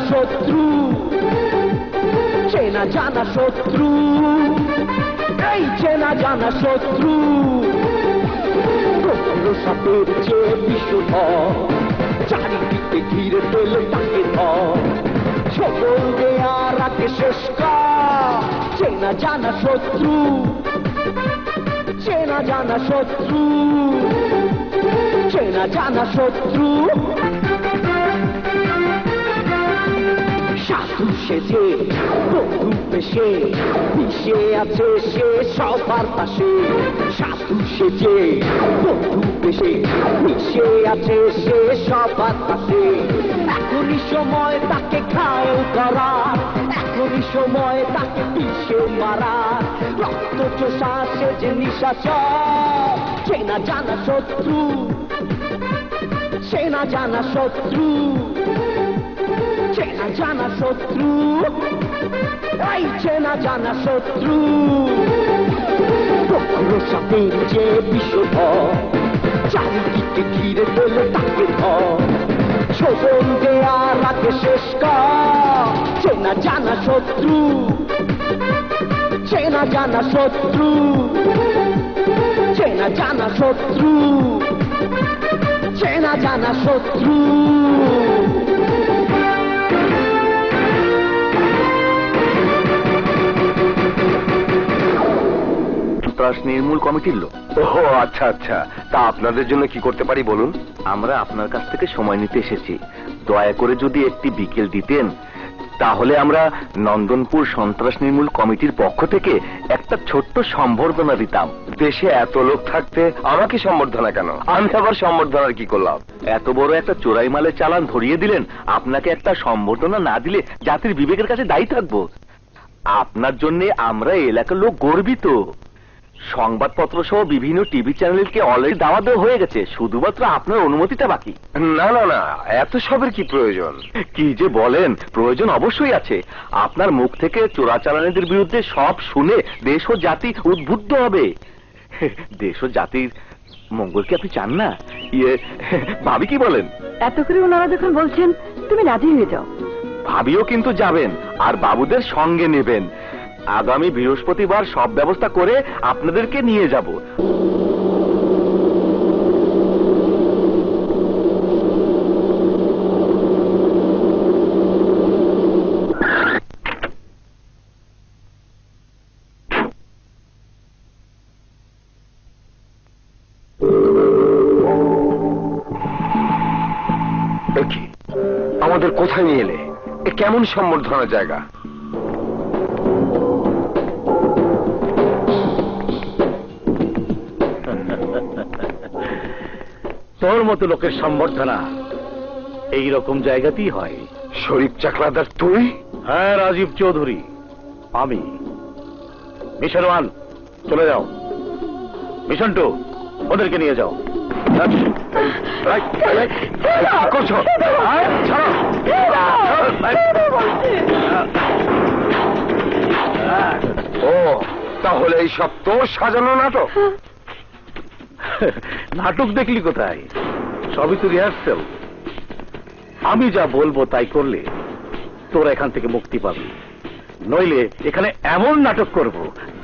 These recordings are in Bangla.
শত্রু, চেনা জানা শত্রু, এই চেনা জানা শত্রু, প্রচুর সাপের চেয়ে বিষধর, চারিদিকে ঘিরে ফেলে তাকে ধর, সকল দেয়ার আগে শেষ কর। চেনা জানা শত্রু, চেনা জানা শত্রু, চেনা জানা শত্রু, সাধু সেজে বন্ধু পেশে মিশে আছে সে সবার পাশে। সাধু সেজে বন্ধু পেশে মিশে আছে সে সবার পাশে। এখনই সময় তাকে ঘায়ল করার, এখনই সময় তাকে পিষে মারার। রক্ত চোষা সেজে নিশাচর, চেনা জানা শত্রু, চেনা জানা শত্রু, চেনা জানা শত্রু, এই চেনা জানা শত্রু, প্রখর সাপের যে বিষধর, চারিদিকে ঘিরে ফেলে তাকে ধর, ছোবল দেয়ার আগে শেষ কর। চেনা জানা শত্রু, চেনা জানা শত্রু, চেনা জানা শত্রু, চেনা জানা শত্রু। সন্ত্রাস নির্মূল কমিটির লোক। ও আচ্ছা আচ্ছা, তা আপনাদের জন্য কি করতে পারি বলুন? আমরা আপনার কাছ থেকে সময় নিতে এসেছি, দয়া করে যদি একটি বিকেল দিতেন তাহলে আমরা নন্দনপুর সন্ত্রাস নির্মূল কমিটির পক্ষ থেকে একটা ছোট্ট সম্বর্ধনা দিতাম। দেশে এত লোক থাকতে আমাকে সম্বর্ধনা কেন? আমি আবার সম্বর্ধনার কি করলাম? এত বড় একটা চোরাই মালের চালান ধরিয়ে দিলেন, আপনাকে একটা সম্বর্ধনা না দিলে জাতির বিবেকের কাছে দায়ী থাকবো। আপনার জন্য আমরা এলাকার লোক গর্বিত। সংবাদপত্র সহ বিভিন্ন টিভি চ্যানেলকে অলরেডি দাওয়া দেওয়া হয়ে গেছে, শুধুমাত্র আপনার অনুমতিটা বাকি। না না না, এত সবের কি প্রয়োজন? কি যে বলেন, প্রয়োজন অবশ্যই আছে। আপনার মুখ থেকে চোরাচালানিদের বিরুদ্ধে সব শুনে দেশ ও জাতি উদ্বুদ্ধ হবে। দেশ ও জাতির মঙ্গল কি আপনি চান না? ভাবি কি বলেন? এত করে ওনারা যখন বলছেন, তুমি রাজি হয়ে যাও। ভাবিও কিন্তু যাবেন আর বাবুদের সঙ্গে নেবেন। আগামী বৃহস্পতিবার সব ব্যবস্থা করে আপনাদেরকে নিয়ে যাব। আমাদের কোথায় নিয়ে এলে? এ কেমন সম্বর্ধনার জায়গা? তোর মতো লোকের সম্বর্ধনা এইরকম জায়গাতেই হয়। শরীফ চাকলাদার তুই? হ্যাঁ, রাজীব চৌধুরী আমি। মিশন 1 চলে যাও, মিশন 2 ওদেরকে নিয়ে যাও। করছো? ও তাহলে এই সব তোর সাজানো নাটক? নাটক দেখলি কোথায়, সবই তো রিহার্সেল। আমি যা বলবো তাই করলে তোরা এখান থেকে মুক্তি পাবি, নইলে এখানে এমন নাটক করব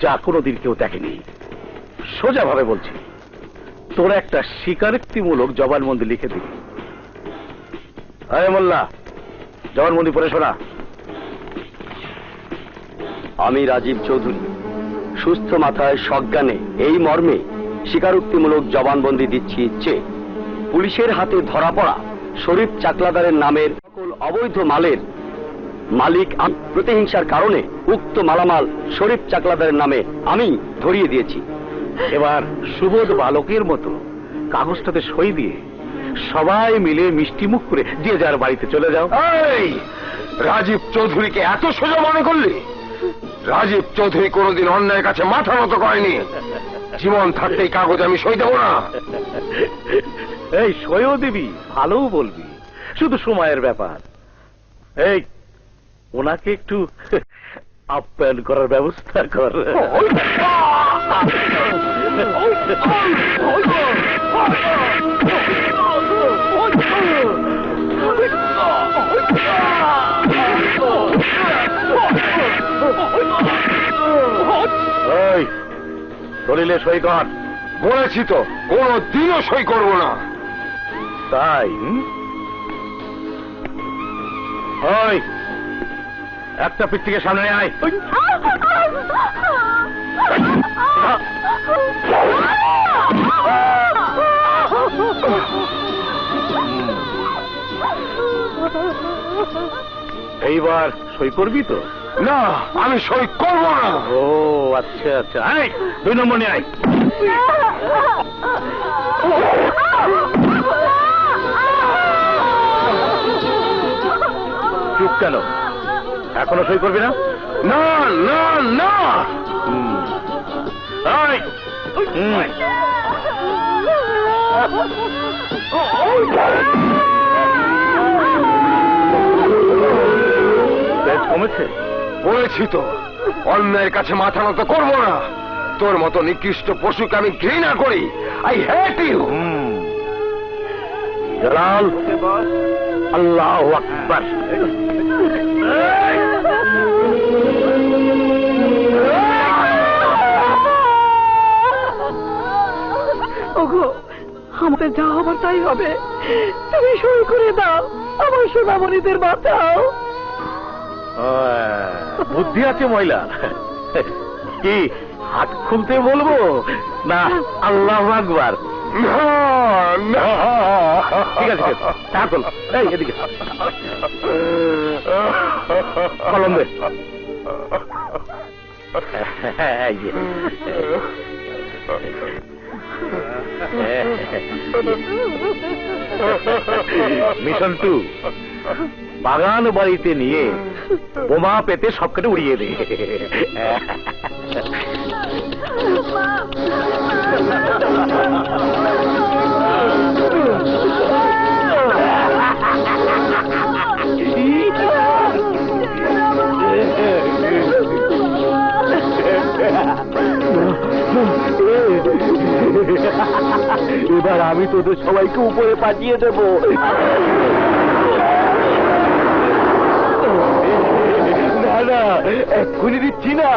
যা কোনোদিন কেউ দেখেনি। সোজা ভাবে বলছি, তোরা একটা স্বীকারোক্তিমূলক জবানবন্দি লিখে দিবি। আরে মোল্লা, জবানবন্দি পড়ে শোনা। আমি রাজীব চৌধুরী সুস্থ মাথায় সজ্ঞানে এই মর্মে স্বীকারোক্তিমূলক জবানবন্দি দিচ্ছি যে পুলিশের হাতে ধরা পড়া শরীফ চাকলাদারের নামের সকল অবৈধ মালের মালিক প্রতিহিংসার কারণে উক্ত মালামাল শরীফ চাকলাদারের নামে আমি ধরিয়ে দিয়েছি। এবার সুবোধ বালকের মতো কাগজটাতে সই দিয়ে সবাই মিলে মিষ্টি মুখ করে যে যার বাড়িতে চলে যাও। এই রাজীব চৌধুরীকে এত সোজা মনে করলি? রাজীব চৌধুরী কোনোদিন অন্যায়ের কাছে মাথা নত করেনি। জীবন থাকতে এই কাগজ আমি সই দেব না। এই সইও দিবি, ভালোও বলবি, শুধু সময়ের ব্যাপার। এই ওনাকে একটু আপ্যায়ন করার ব্যবস্থা কর। দলিলে সই কর। বলেছি তো কোনো দিনও সই করব না। তাই ওই একটা পিত্তিকে সামনে নিয়ে আয়। এইবার সই করবি তো? না, আমি সই করব না। ও আচ্ছা আচ্ছা, আয় 2 নম্বর নিয়ে আয়। চুপ কেন? এখনো সই করবি না? না না না। আয়। তেজ কমেছে? বলেছি তো অন্যায়ের কাছে মাথা নত করব না। তোর মতো নিকৃষ্ট পশুকে আমি ঘৃণা করি। I hate you. জালাল, আল্লাহু আকবার। ওগো, আমাদের যা হবার তাই হবে। তুমি সই করে দাও, আমার সোনামণিদের বাঁচাও। বুদ্ধি আছে মহিলা। কি হাত খুলতে বলবো না আল্লাহু আকবার? না না। ঠিক আছে তাহলে এই এদিকে কলম দে। এই যে। মিশন 2, বাগান বাড়িতে নিয়ে বোমা পেতে সবকটা উড়িয়ে দে। এবার আমি তোদের সবাইকে উপরে পাঠিয়ে দেব। না না, এক্ষুনি দিচ্ছি না।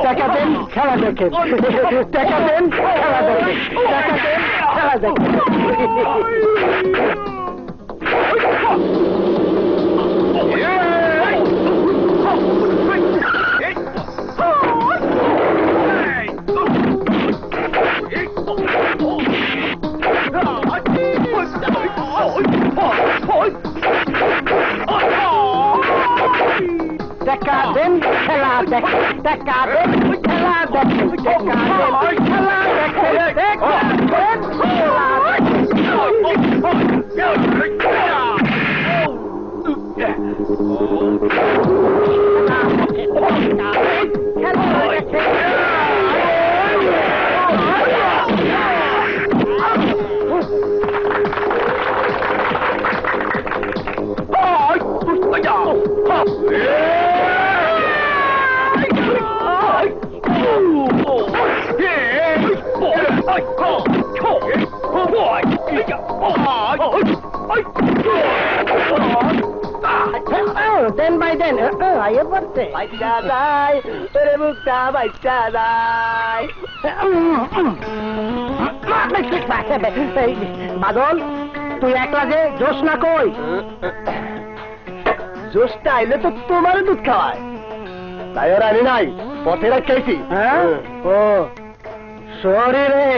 টাকা দেন খেলা দেখেন, টাকা দেন খেলা দেখেন, টাকা দেন খেলা দেখেন। টাকা দেন খেলা দেখেন, টাকা দেন খেলা দেখেন, টাকা দেন খেলা দেখেন, টাকা দেন খেলা দেন ভাই দেন, আইয়ে পড়ছে বাচ্চা যায় তোরে মুখটা বাচ্চা যায়। বাদল তুই একলা যে জোশ না কই? জোশটা আইলে তো তোমার দুধ খাওয়ায়, তাই ওর আনি নাই পথে রাখাইছি। ও শরীরে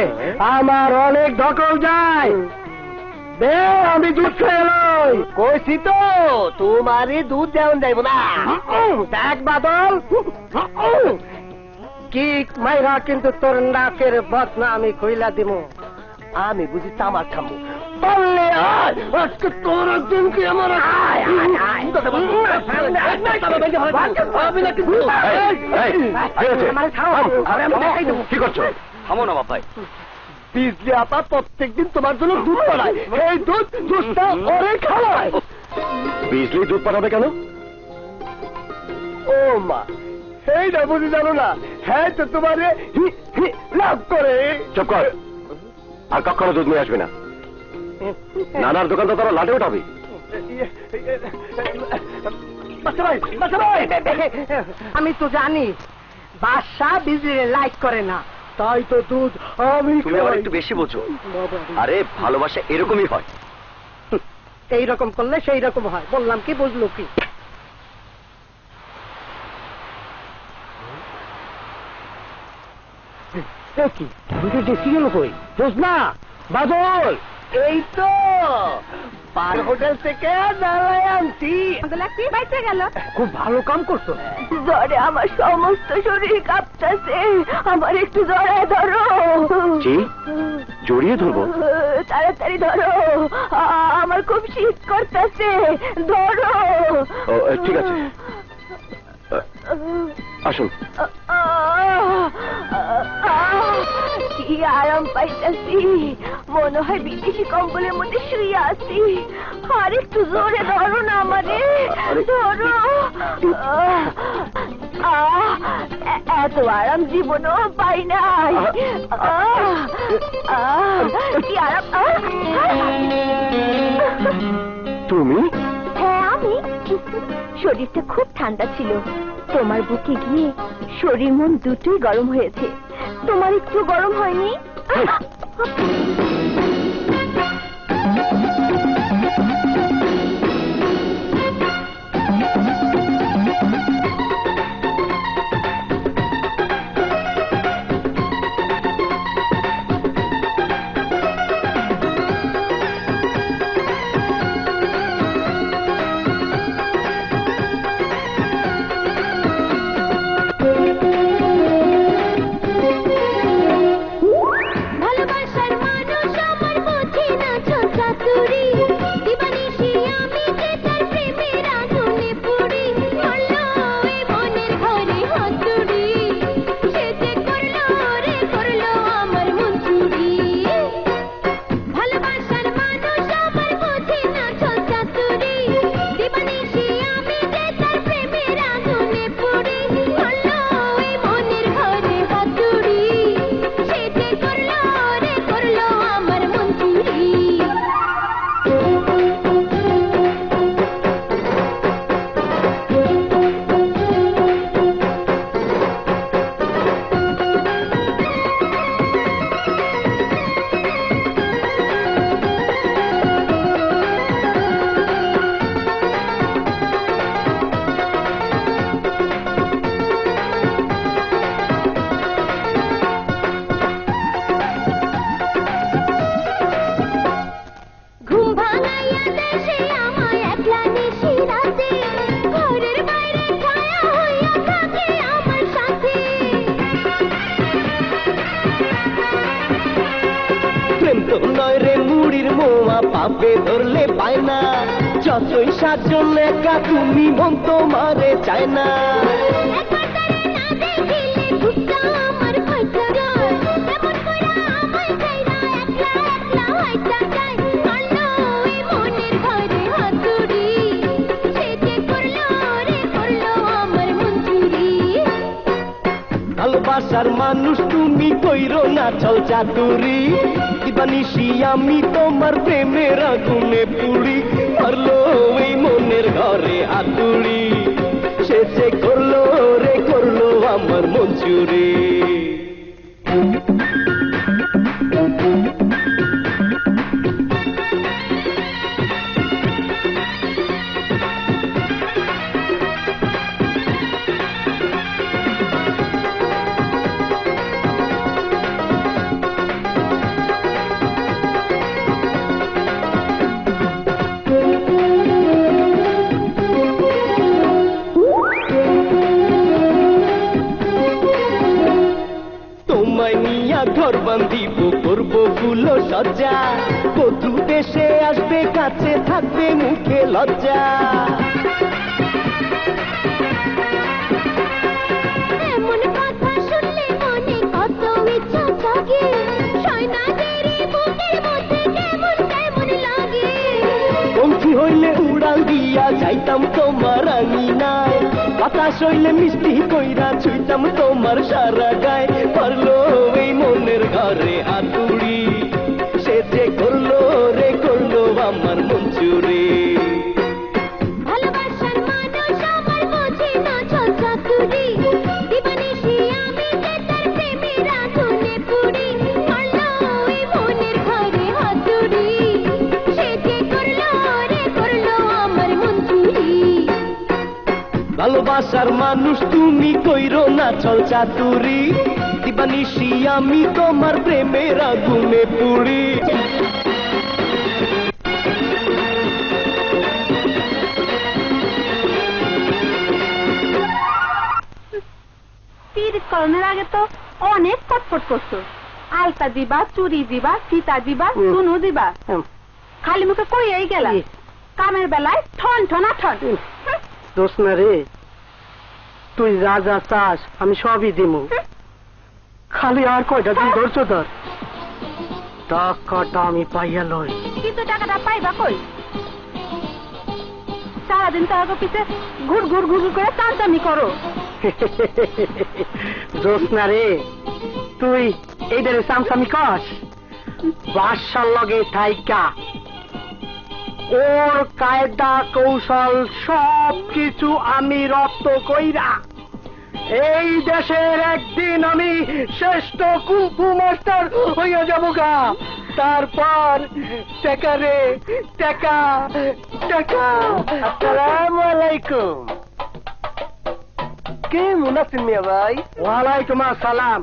আমার অনেক ধকল যায়, দে আমি দুধ খেয়ে কইছি তো তোমারই দুধ দেওয়া যাইব না। দেখ বাদল কি মাইরা কিন্তু তোর নাকের বদনা আমি কইলা দিব। আমি বুঝি তামাক খামু পারলে আজকে তোর দিন কি আমার কি করছো? থামো না বাপাই। বিজলি আপা প্রত্যেকদিন তোমার জন্য দুধ বানায়, এই দুধটা ওরে খাওয়ায়। বিজলি দুধ পাঠাবে কেন? ও মা এইটা বুঝি জানো না? হ্যাঁ তো তোমার লাভ করে। চুপ কর, আর কখনো দুধ নিয়ে আসবে না। নানার দোকান তো তারা লাটে উঠাবি। আমি তো জানি বাদশা বিজলি লাইক করে না, তাই তো দুধ আমি তুমি আবার একটু বেশি বোঝো। আরে ভালোবাসা এরকমই হয়। এইরকম করলে সেই রকম হয়, বললাম কি বুঝলো কি? কি দেখি গেল কই বুঝ না বাদল? এই তো পার হোটেল থেকে দাঁড়ায় আনছি। বাইতে গেল, খুব ভালো কাম করছো। জ্বরে আমার সমস্ত শরীর কাঁপতেছে, আমার একটু জড়ায় ধরো। জি, জড়িয়ে ধরবো? তাড়াতাড়ি ধরো, আমার খুব শীত করতেছে, ধরো। ঠিক আছে, আসুন। কি আরাম পাইতেছি, মনে হয় বিদেশি কম্বলের মধ্যে শুয়ে আছি। আর একটু জোরে ধরো না আমারে, ধরো। এত আরাম জীবনও পাই নাই। কি আরাম। তুমি? হ্যাঁ আমি। শরীরটা খুব ঠান্ডা ছিল, তোমার বুকে গিয়ে শরীর মন দুটোই গরম হয়েছে। তোমার একটু গরম হয়নি? ভালোবাসার মানুষ মোয়া পাবে ধরলে পায় না, যতই সাতজন একা তুমি মন তোমারে চায় না। ভালোবাসার মানুষ তুমি কইরো না চল চাতুরি, দিবানিশি আমি তোমার প্রেমের আগুনে পুড়ি, পারলো এই মনের ঘরে হাতুড়ি, সে যে করলো রে করলো আমার মন চুরি। ঘর বান্ধিব করবো ফুল সজ্জা, বধূ দেশে আসবে কাছে থাকবে মুখে লজ্জা। এমন কথা শুনলে মনে কত ইচ্ছা জাগে, সৈন্যদেরই বুকের মধ্যে কেমন কেমন লাগে। পঙ্খী হইলে উড়াল দিয়া যাইতাম তোমার আঙিনায়, বাতাস হইলে মিষ্টি কইরা ছুঁইতাম তোমার সারা গায়ে, পারলো এই মনের ঘরে হাতুড়ি, সে যে করলো রে করলো আমার মন চুরি। ভালোবাসার মানুষ আমার বোঝে না ছল চাতুরি, দিবানিশি আমি যে তার প্রেমের আগুনে পুড়ি, পারলো এই মনের ঘরে হাতুড়ি, সে যে করলো রে করলো আমার মন চুরি। ভালোবাসার মানুষ তুমি কইরো না চল চাতুরি, দিবানিশি আমি তোমার প্রেমের আগুনে পুড়ি। তীর করণের আগে তো অনেক কটফট করছো, আলতা দিবা, চুরি দিবা, ফিতা দিবা, সুনু দিবা, খালি মুখে কইয়াই গেলা, কামের বেলায় ঠন ঠনা ঠন। দোষ না রে, তুই যা যা চাস আমি সবই দিমু, খালি আর কয়টা দিন ধরছো ধর, টাকাটা আমি পাইয়া লই। কিন্তু টাকাটা পাইবা কই? সারাদিন তার পিছে ঘুর ঘুর ঘুর ঘুর করে চাঁদামি করো। দোষ না রে, তুই এইটারে চামচামি কস, বাসার লগে থাইকা ওর কায়দা কৌশল সব কিছু আমি রপ্ত কইরা এই দেশের একদিন আমি শ্রেষ্ঠ কুম্ফু মাস্টার হইয়া যাবো গা। তারপর টাকা রে টাকা টাকা। আসসালামু আলাইকুম। কেমন আছেন মিয়া ভাই? ওয়ালাইকুম আসসালাম।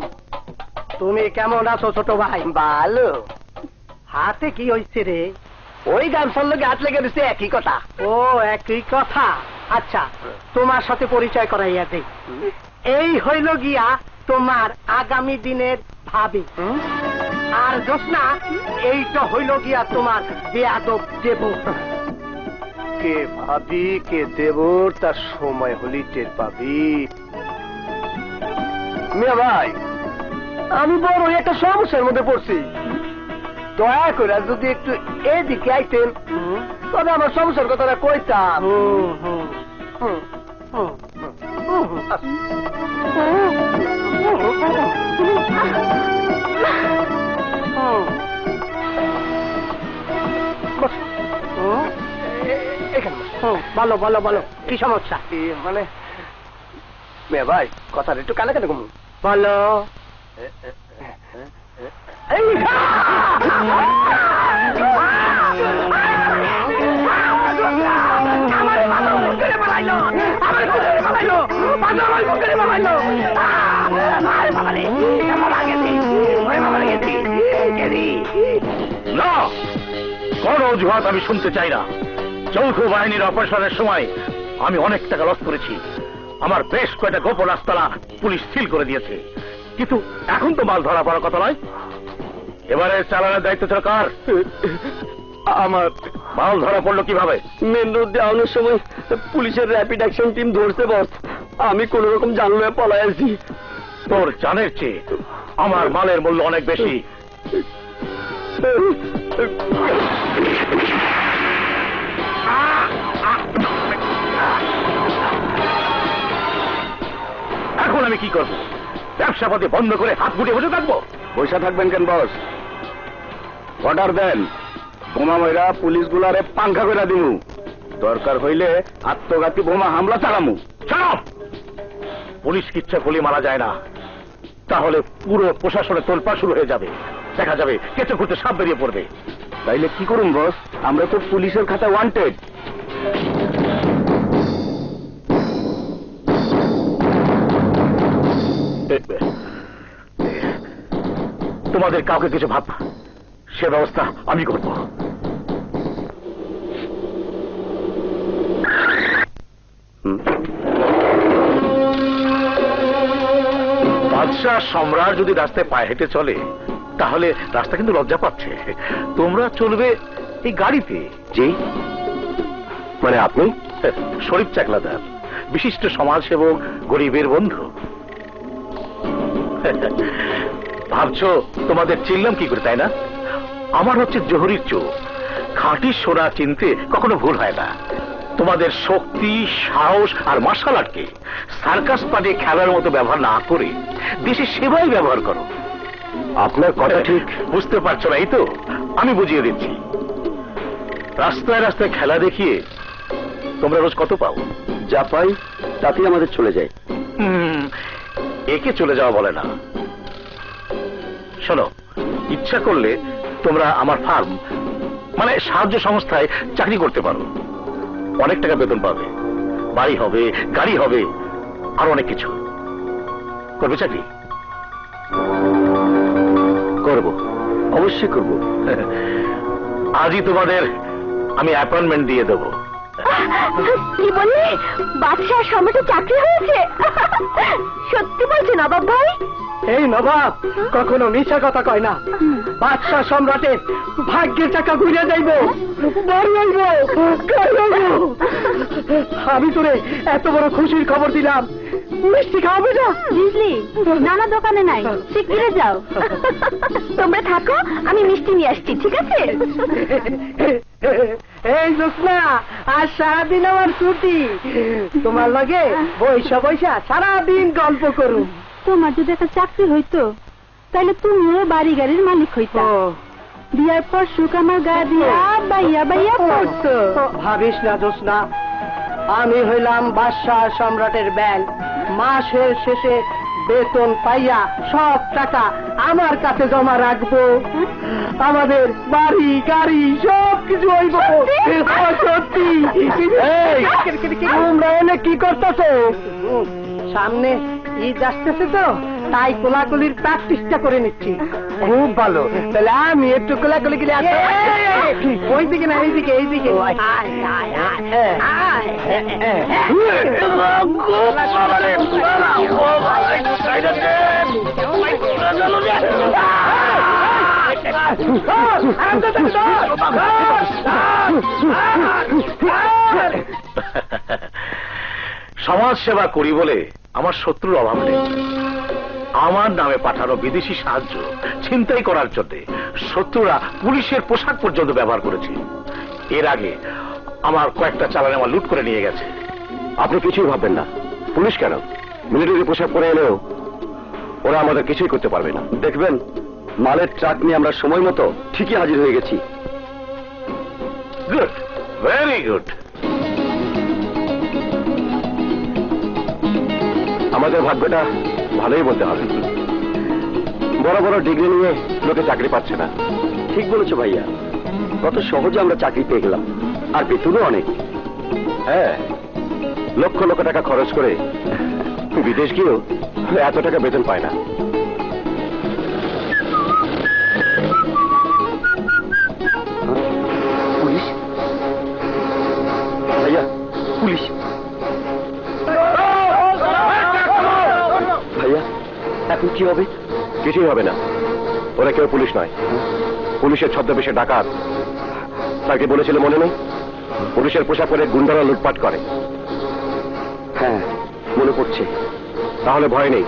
তুমি কেমন আছো ছোট ভাই? ভালো। হাতে কি হয়েছে রে? ওই গামছার লোকে হাত লেগে দিচ্ছে, একই কথা। ও একই কথা। আচ্ছা তোমার সাথে পরিচয় করাইয়া দেই। এই হইল গিয়া তোমার আগামী দিনের ভাবি, আর জোসনা এইটা হইল গিয়া তোমার বেয়াদব দেব। কে ভাবি কে দেবর তার সময় হলি টের পাবি। মিয়া ভাই, আমি বড় একটা সমস্যার মধ্যে পড়ছি, দয়া করে যদি একটু এদিকে আইতেন তবে আমার সমস্যার কথাটা কইতাম। ভালো ভালো ভালো, কি সমস্যা? মানে মেয়ে ভাই কথাটা একটু কানে কানে কমু বলো। কোন অজুহাত আমি শুনতে চাই না। যৌথ বাহিনীর অপারেশনের সময় আমি অনেক টাকা লস করেছি, আমার বেশ কয়েকটা গোপন রাস্তালা পুলিশ সিল করে দিয়েছে, কিন্তু এখন তো মাল ধরা পড়ার কথা নয়। এবারে চালানোর দায়িত্ব ছিল কার? আমার মাল ধরা পড়লো কিভাবে? মেন রোড দিয়ে আনার সময় পুলিশের র্যাপিড অ্যাকশন টিম ধরছে বস। আমি কোন রকম জানলে পলায় আছি। তোর জানের চেয়ে আমার মালের মূল্য অনেক বেশি। এখন আমি কি করবো? ব্যবসা পাতি বন্ধ করে হাত গুটিয়ে বসে থাকবো? বসে থাকবেন কেন বস? অর্ডার দেন, বোমা ময়রা পুলিশ গুলারে পাঙ্খা করে দিমু। দরকার হইলে আত্মঘাতী বোমা হামলা চালামু। চলো, পুলিশ কিচ্ছা গুলি মারা যায় না, তাহলে পুরো প্রশাসনের তোলপাড় শুরু হয়ে যাবে। দেখা যাবে কেঁচো খুঁজতে সাপ বেরিয়ে পড়বে। তাইলে কি করুন বস? আমরা তো পুলিশের খাতায় ওয়ান্টেড। তোমাদের কাউকে কিছু ভাব না, সে ব্যবস্থা আমি করব। বাদশাহ সম্রাট যদি রাস্তায় পায়ে হেঁটে চলে, তাহলে রাস্তা কিন্তু লজ্জা পাচ্ছে। তোমরা চলবে এই গাড়িতে। জি, মানে আপনি? শরীফ চাকলাদার, বিশিষ্ট সমাজসেবক, গরিবের বন্ধু। ভাবছো তোমাদের চিনলাম কি করে, তাই না? আমার হচ্ছে জহুরির চোখ। খাঁটি সোনা চিনতে কখনো ভুল হয় না। তোমাদের শক্তি, সাহস আর মার্শাল আর্টকে সার্কাস পার্টি খেলার মতো ব্যবহার না করে দেশের সেবাই ব্যবহার করো। আপনার কথা ঠিক। বুঝতে পারছো না? এই তো আমি বুঝিয়ে দিচ্ছি। রাস্তায় রাস্তায় খেলা দেখিয়ে তোমরা রোজ কত পাও? যা পাই তাতেই আমাদের চলে যায়। একে চলে যাওয়া বলে না। শোনো, ইচ্ছা করলে তোমরা আমার ফার্ম মানে সাহায্য সংস্থায় চাকরি করতে পারো। অনেক টাকা বেতন পাবে, বাড়ি হবে, গাড়ি হবে, আর অনেক কিছু। করবে চাকরি? করব, অবশ্যই করব। আজই তোমাদের আমি অ্যাপয়েন্টমেন্ট দিয়ে দেবো। কি বললি? বাদশাহ সম্রাটের চাকরি হয়েছে? সত্যি বলছে নবাব ভাই? এই নবাব কখনো মিথ্যা কথা কয় না। বাদশাহ সম্রাটের ভাগ্যের চাকা ঘুরে যাইব, বাড়ি আইব, গাড়ি আইব। আমি তোরে এত বড় খুশির খবর দিলাম, মিষ্টি খাওয়াবে না? বুঝলি, নানা দোকানে নাই, শিগগিরে যাও। তোমরা থাকো, আমি মিষ্টি নিয়ে আসছি, ঠিক আছে? এই জোসনা, আজ সারাদিন আমার ছুটি। তোমার লগে বৈশা বৈশা সারাদিন গল্প করুম। তোমার যদি একটা চাকরি হইতো, তাহলে তুমিও বাড়ি গাড়ির মালিক হইতা। বিয়ার পর সুখ আমার গা দিয়া বাইয়া বাইয়া পড়তো। ভাবিস না জোসনা, আমি হইলাম বাদশাহ সম্রাটের ব্যাংক। মাসের শেষে বেতন পাইয়া সব টাকা আমার কাছে জমা রাখবো। আমাদের বাড়ি গাড়ি সব কিছু হইব। সত্যি। তোমরা এনে কি করতেছো? সামনে ঈদ আসতেছে তো, তাই কোলাকুলির প্র্যাকটিসটা করে নিচ্ছি। খুব ভালো, তাহলে আমি একটু কোলাকুলি করে আসি। ওই দিকে না, এইদিকে এইদিকে। সমাজ সেবা করি বলে আমার শত্রুর অভাব নেই। আমার নামে পাঠানো বিদেশি সাহায্য ছিনতাই করার জন্য শত্রুরা পুলিশের পোশাক পর্যন্ত ব্যবহার করেছে। এর আগে আমার কয়েকটা চালান আমার লুট করে নিয়ে গেছে। আপনি কিছুই ভাববেন না। পুলিশ কেন, মিলিটারি পোশাক পরে এলেও ওরা আমাদের কিছুই করতে পারবে না। দেখবেন, মালের ট্রাক নিয়ে আমরা সময় মতো ঠিকই হাজির হয়ে গেছি। Good, very good. আমাদের ভাগ্যটা ভালোই বলতে হবে। বড় বড় ডিগ্রি নিয়ে লোকে চাকরি পাচ্ছে না। ঠিক বলেছো ভাইয়া, কত সহজে আমরা চাকরি পেয়ে গেলাম, আর বেতনও অনেক। হ্যাঁ, লক্ষ লক্ষ টাকা খরচ করে বিদেশ গিয়েও এত টাকা বেতন পায় না। পুলিশ ভাইয়া, পুলিশ ভাইয়া, এখন কি হবে? কিছুই হবে না, ওরা কেউ পুলিশ নয়। পুলিশের ছদ্মবেশে ডাকাত। স্যারকে বলেছিল মনে নেই? পুলিশের পোশাক পরে গুন্ডারা লুটপাট করে। হ্যাঁ, মনে পড়ছে। তাহলে ভয় নেই।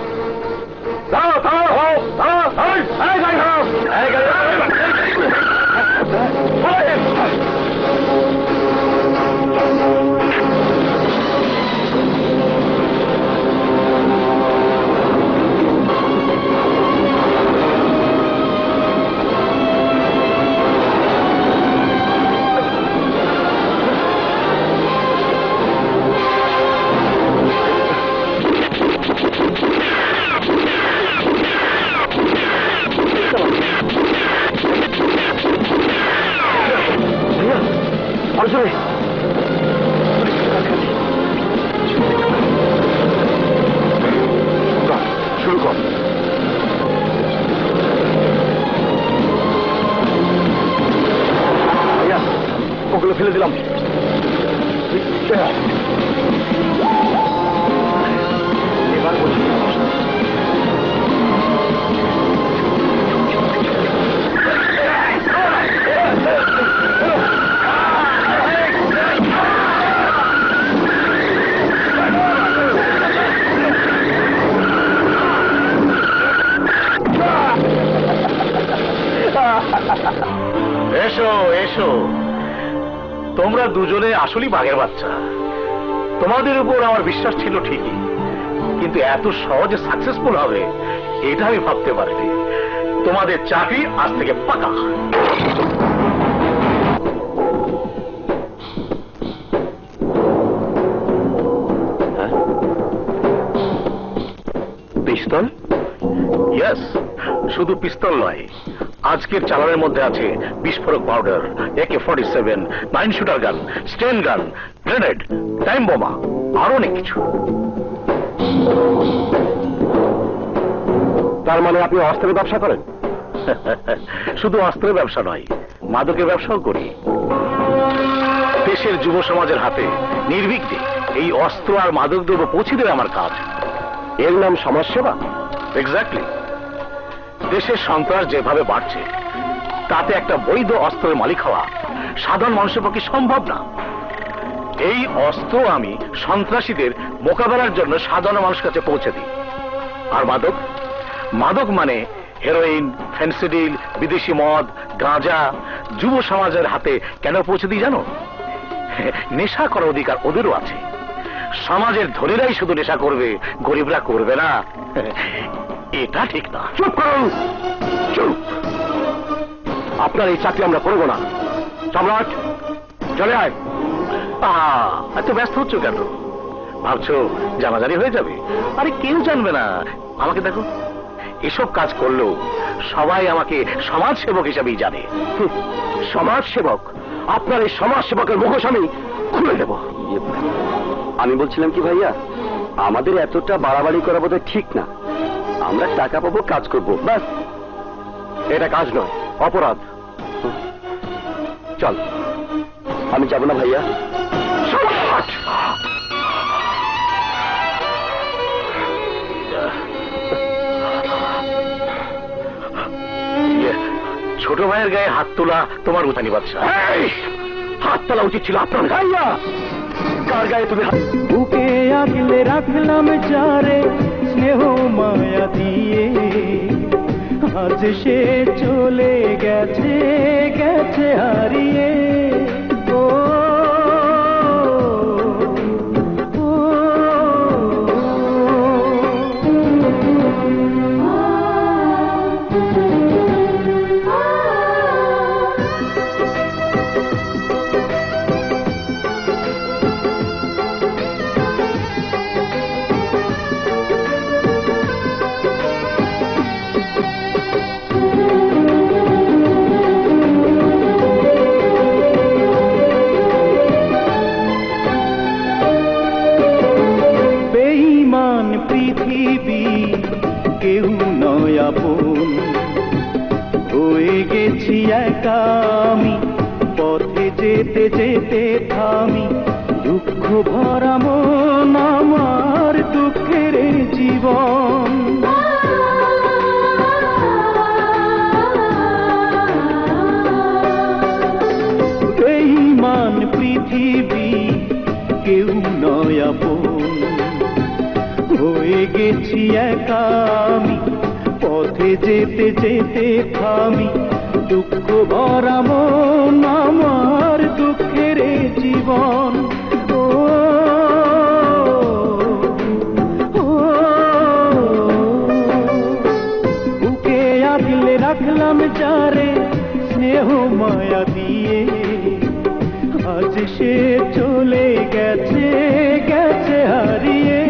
শুরু কর। ওগুলো ফেলে দিলাম। এবার বলছি এসো এসো, তোমরা দুজনে আসলেই বাঘের বাচ্চা। তোমাদের উপর আমার বিশ্বাস ছিল ঠিকই, কিন্তু এত সহজে সাকসেসফুল হবে এটা আমি ভাবতে পারিনি। তোমাদের চাকরি আজ থেকে পাকা। পিস্তল? ইয়েস, শুধু পিস্তল নয়, আজকের চালানের মধ্যে আছে বিস্ফোরক পাউডার, AK-47, 9 শুটার গান, স্টেন গান, গ্রেনেড, টাইম বোমা, আরো অনেক কিছু। তার মানে আপনি অস্ত্রের ব্যবসা করেন? শুধু অস্ত্রের ব্যবসা নয়, মাদকের ব্যবসাও করি। দেশের যুব সমাজের হাতে নির্বিঘ্নে এই অস্ত্র আর মাদক দ্রব্য পৌঁছে দেবে আমার কাজ। এর নাম সমাজসেবা? এক্স্যাক্টলি। দেশের সন্ত্রাস যেভাবে বাড়ছে, তাতে একটা বৈধ অস্ত্রের মালিক হওয়া সাধারণ মানুষের পক্ষে সম্ভব না। এই অস্ত্র আমি সন্ত্রাসীদের মোকাবেলার জন্য সাধারণ মানুষের কাছে পৌঁছে দিই। আর মাদক? মাদক মানে হেরোইন, ফেন্সিডিল, বিদেশি মদ, গাঁজা যুব সমাজের হাতে কেন পৌঁছে দিই জানো? নেশা করার অধিকার ওদেরও আছে। সমাজের ধনীরাই শুধু নেশা করবে, গরিবরা করবে না, এটা ঠিক না। চুপ করুন, চুপ। আপনার এই চাকরি আমরা করবো না। সম্রাট, চলে আয়। এত ব্যস্ত হচ্ছ কেন? ভাবছো জানাজানি হয়ে যাবে? আরে কেউ জানবে না। আমাকে দেখো, এসব কাজ করলেও সবাই আমাকে সমাজ সেবক হিসাবেই জানে। সমাজ সেবক? আপনার এই সমাজ সেবকের মুখোশ আমি খুলে দেব। আমি বলছিলাম কি ভাইয়া, আমাদের এতটা বাড়াবাড়ি করা বোধহয় ঠিক না। আমরা টাকা পাবো, কাজ করব, ব্যাস। এটা কাজ নয়, অপরাধ। চল। আমি যাব না ভাইয়া। সম্রাট! ছোট ভাইয়ের গায়ে হাত তোলা তোমার উঠানি বাচ্চা। হাত তোলা উচিত ছিল আপনার। ভাইয়া, কার গায়ে তুমি বুকে আগলে রাখলাম যারে স্নেহ মায়া দিয়ে, আজ সে চলে গেছে, গেছে হারিয়ে। ও পৃথিবী কেউ নয় আপন, হয়ে গেছি একা আমি, পথে যেতে যেতে থামি, দুঃখ ভরা মন আমার, দুঃখের জীবন। নয় আপন। হয়ে গেছি একা আমি, পথে যেতে যেতে থামি, দুঃখ ভরা মন আমার দুঃখের জীবন। ও বুকে আগলে রাখলাম যারে স্নেহ মায়া দিয়ে, আজ সে চলে গেছে গেছে হারিয়ে।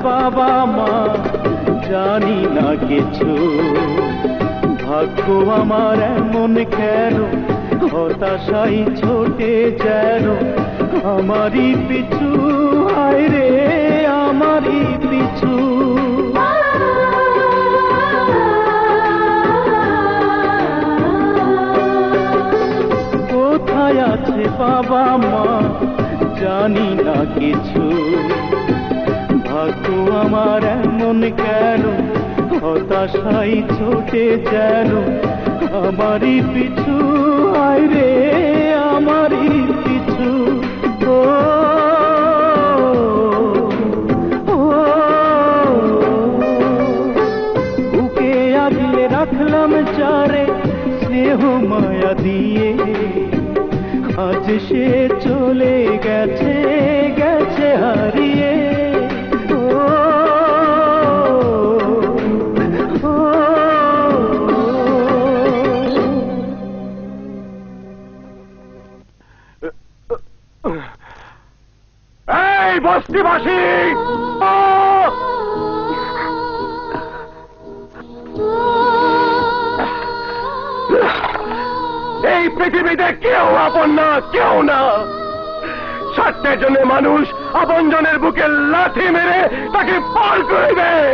বাবা মা জানি না কিছু, ভাগ্য আমার এমন কেন, হতাশাই ছোটে যেন আমারই পিছু, হায় রে আমারই পিছু। কোথায় আছে বাবা মা জানি না কিছু, ভাগ্য আমার এমন কেন, হতাশাই ছোটে যেন আমারই পিছু, হায় রে আমারই পিছু। বুকে আগলে রাখলাম যারে স্নেহ মায়া দিয়ে, আজ সে চলে গেছে গেছে হারিয়ে। এই বস্তিবাসী, এই পৃথিবীতে কেউ আপন না, কেউ না। স্বার্থের জন্য মানুষ আপন জনের বুকে লাথি মেরে তাকে পার করে দেয়।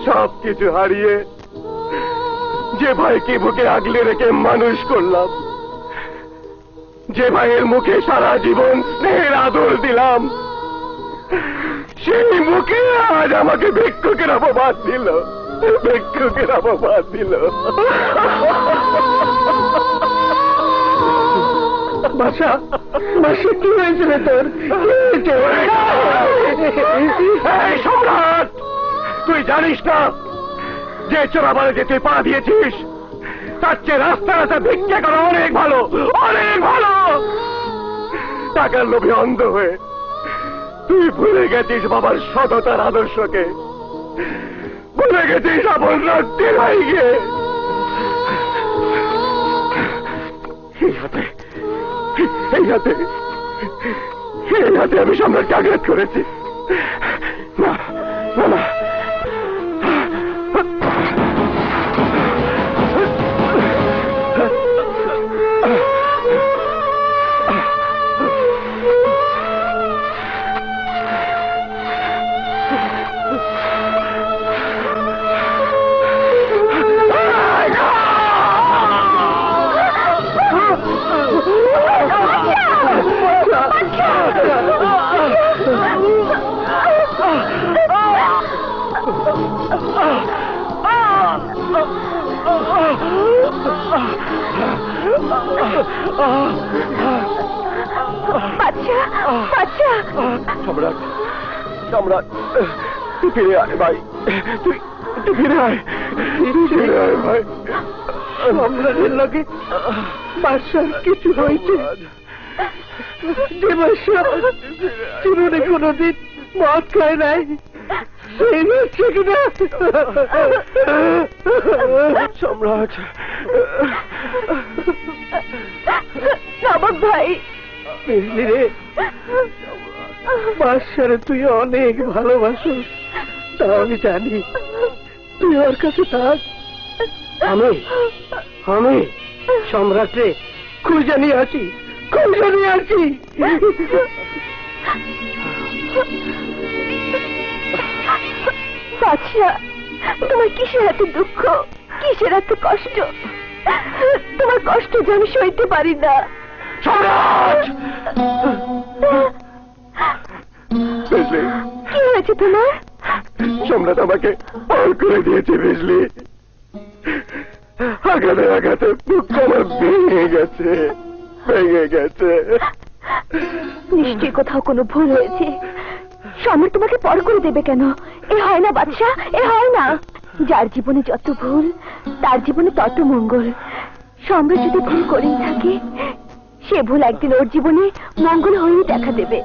সবকিছু হারিয়ে যে ভাইকে বুকে আগলে রেখে মানুষ করলাম, যে ভাইয়ের মুখে সারা জীবন স্নেহের আদর দিলাম, সেই মুখে আজ আমাকে ভিক্ষুকের অপবাদ দিল, ভিক্ষুকের অপবাদ দিল। বাসা বাসা কি হয়েছিল তোর? এই সম্রাট, তুই জানিস না যে চোরাবাড়িতে তুই পা দিয়েছিস তার চেয়ে রাস্তা রাস্তা ভিক্ষা করা অনেক ভালো, অনেক ভালো। টাকার লোভে অন্ধ হয়ে তুই ভুলে গেছিস বাবার সততার আদর্শকে, ভুলে গেছিস আপন রক্তের ভাইকে। এই হাতে আমি সম্রাটকে আঘাত করেছি। না না না, সম্রাট, সম্রাট তুই ফিরে আয় ভাই, তুই ফিরে আয়, ফিরে আয় ভাই। সম্রাটের লোকে বাদশার কিছু হয়েছে যে বাদশা জীবনে কোনোদিন মদ খায় নাই, সেই হচ্ছে কিনা। সম্রাট, নবাব ভাই, বুঝলি রে, বাদশারে তুই অনেক ভালোবাসিস, তা আমি জানি। তুই ওর কাছে থাক, আমি সম্রাটরে খুঁজে নিয়ে আসি, কৌশল নিয়ে আসছি। বাদশা, তোমার কিসের এত দুঃখ, কিসের এত কষ্ট? তোমার কষ্ট যে আমি সইতে পারি না। কি হয়েছে তোমার? সম্রাট আমাকে পার করে দিয়েছে, বুঝলি? আঘাতে আঘাতে বুক আমার ভেঙে গেছে, ভেঙে গেছে। নিশ্চয়ই কোথাও কোনো ভুল হয়েছে। সম্রাট তোমাকে পর করে দেবে কেন? এ হয় না বাদশা, এ হয় না। যার জীবনে যত ভুল, তার জীবনে তত মঙ্গল। সম্রাট যদি ভুল করেই থাকে, সে ভুল একদিন ওর জীবনে মঙ্গল হয়েই দেখা দেবে।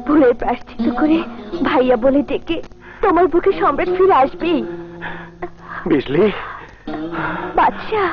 ভুলের প্রায়শ্চিত্ত করে ভাইয়া বলে ডেকে তোমার বুকে সম্রাট ফিরে আসবেই, বুঝলি? বাদশা,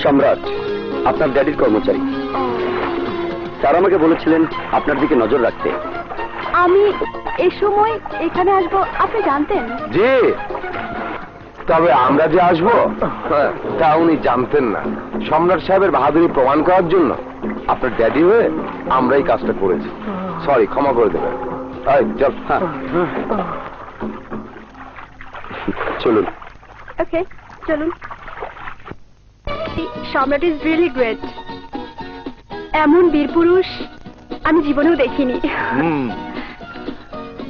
সম্রাট আপনার ড্যাডির কর্মচারী। স্যার আমাকে বলেছিলেন আপনার দিকে নজর রাখতে। আমি এ সময় এখানে আসবো আপনি জানতেন? জি, তবে আমরা যে আসবো তা উনি জানতেন না। সম্রাট সাহেবের বাহাদুরি প্রমাণ করার জন্য আপনার ড্যাডি হয়ে আমরা এই কাজটা করেছি। সরি, ক্ষমা করে দেবেন। চল। হ্যাঁ, চলুন। ওকে, চলুন। সম্রাট ইজ রিয়েলি গ্রেট। এমন বীর পুরুষ আমি জীবনেও দেখিনি।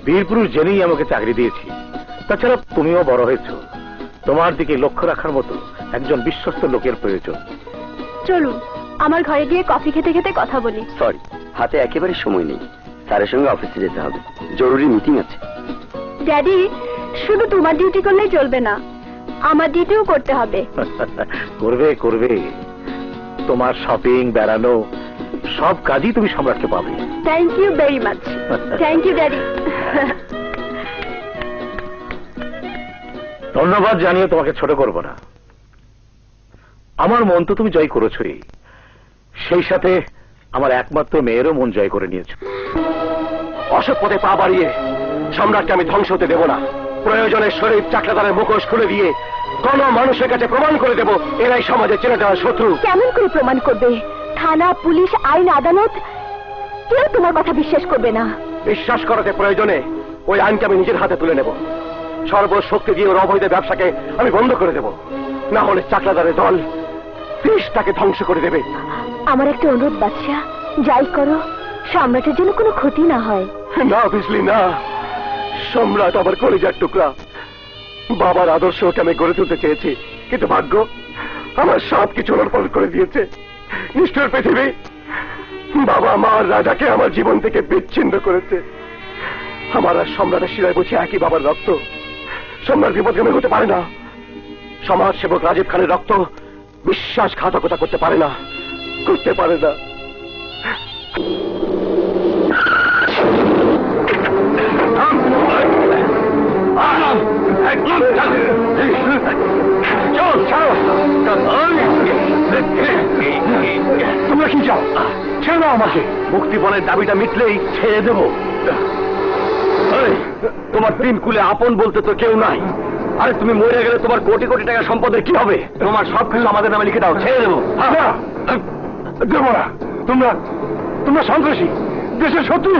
বীর পুরুষ জেনেই আমাকে চাকরি দিয়েছি। তাছাড়া তুমিও বড় হয়েছো, তোমার দিকে লক্ষ্য রাখার মতো একজন বিশ্বস্ত লোকের প্রয়োজন। চলুন আমার ঘরে গিয়ে কফি খেতে খেতে কথা বলি। সরি, হাতে একেবারে সময় নেই। স্যারের সঙ্গে অফিসে যেতে হবে, জরুরি মিটিং আছে। ড্যাডি, শুধু তোমার ডিউটি করলেই চলবে না, আমার ডিউটিও করতে হবে। করবে করবে, তোমার শপিং, বেড়ানো সব কাজই তুমি সম্রাটকে পাবে। Thank you very much. Thank you daddy. ধন্যবাদ জানিয়ে তোমাকে ছোট করব না। আমার মন তো তুমি জয় করেছই, সেই সাথে আমার একমাত্র মেয়েরও মন জয় করে নিয়েছ। অসৎ পথে পা বাড়িয়ে সম্রাটকে আমি ধ্বংস হতে দেব না। প্রয়োজনে শরীফ চাকলাদারের মুখোশ খুলে দিয়ে কোন মানুষের কাছে প্রমাণ করে দেব এরাই সমাজে চেনে যাওয়া শত্রু। কেমন করে প্রমাণ করবে? থানা, পুলিশ, আইন, আদালত কেউ তোমার কথা বিশ্বাস করবে না। বিশ্বাস করাতে প্রয়োজনে ওই আইনকে আমি নিজের হাতে তুলে নেব। সর্বশক্তি দিয়ে ওর অবৈধ ব্যবসাকে আমি বন্ধ করে দেব। না হলে চাকলাদারের দল দেশটাকে ধ্বংস করে দেবে। আমার একটা অনুরোধ বাদশা, যাই করো সম্রাটের জন্য কোনো ক্ষতি না হয়। না বিজলি না, সম্রাট আমার কলিজার টুকরা। বাবার আদর্শকে আমি গড়ে তুলতে চেয়েছি, কিন্তু ভাগ্য আমার সব কিছু ওলটপালট করে দিয়েছে। নিষ্ঠুর পৃথিবী বাবা মা রাজাকে আমার জীবন থেকে বিচ্ছিন্ন করেছে। আমার আর সম্রাটের শিরায় বসে একই বাবার রক্ত। সম্রাট বিপদগামী হতে পারে না। সমাজ সেবক রাজীব খানের রক্ত বিশ্বাসঘাতকতা করতে পারে না, করতে পারে না। তোমরা কি চাও? ছেড়ে দাও আমাকে। মুক্তিপণের দাবিটা মিটলেই ছেড়ে দেব। তোমার তিন কুলে আপন বলতে তো কেউ নাই। আরে তুমি মরে গেলে তোমার কোটি কোটি টাকা সম্পদের কি হবে? তোমার সবকিছু আমাদের নামে লিখে দাও, ছেড়ে দেবো। দেবো না। তোমরা সন্ত্রাসী, দেশের শত্রু।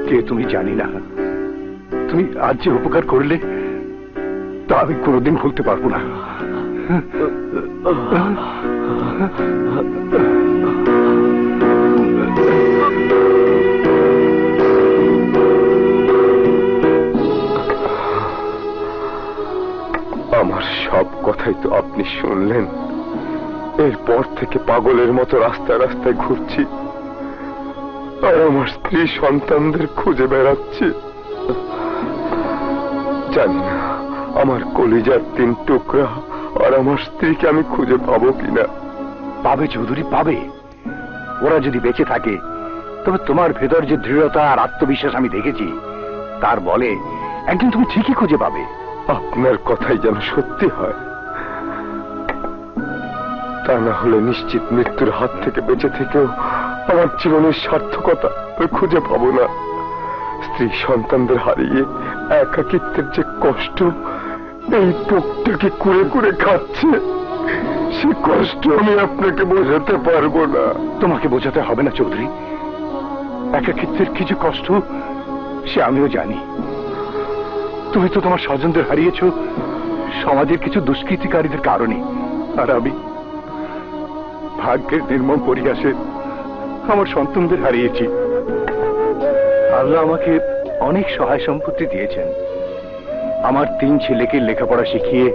কে তুমি জানি না, তুমি আজ যে উপকার করলে তা আমি কোনোদিন ভুলতে পারবো না। আমার সব কথাই তো আপনি শুনলেন। এরপর থেকে পাগলের মতো রাস্তায় রাস্তায় ঘুরছি আর আমার স্ত্রী সন্তানদের খুঁজে বেড়াচ্ছি। জানি না আমার কলিজার তিন টুকরা আর আমার স্ত্রীকে আমি খুঁজে পাবো কিনা। পাবে চৌধুরী, পাবে। ওরা যদি বেঁচে থাকে তবে তোমার ভেতর যে দৃঢ়তা আর আত্মবিশ্বাস আমি দেখেছি তার বলে একদিন তুমি ঠিকই খুঁজে পাবে। আপনার কথাই যেন সত্যি হয়, তা না হলে নিশ্চিত মৃত্যুর হাত থেকে বেঁচে থেকেও আমার জীবনের সার্থকতা খুঁজে পাবো না। স্ত্রী সন্তানদের হারিয়ে একাকিত্বের যে কষ্ট এই বুকটাকে কুড়ে কুড়ে খাচ্ছে, সে কষ্ট আমি আপনাকে বোঝাতে পারবো না। তোমাকে বোঝাতে হবে না চৌধুরী, একাকিত্বের কিছু কষ্ট সে আমিও জানি। তুমি তো তোমার স্বজনদের হারিয়েছ সমাজের কিছু দুষ্কৃতিকারীদের কারণে, আর আমি ভাগ্যের নির্মম পরিহাসে আমার সন্তানদের হারিয়েছি। আল্লাহ আমাকে অনেক সহায় সম্পত্তি দিয়েছেন। আমার 3 ছেলেকে লেখাপড়া শিখিয়ে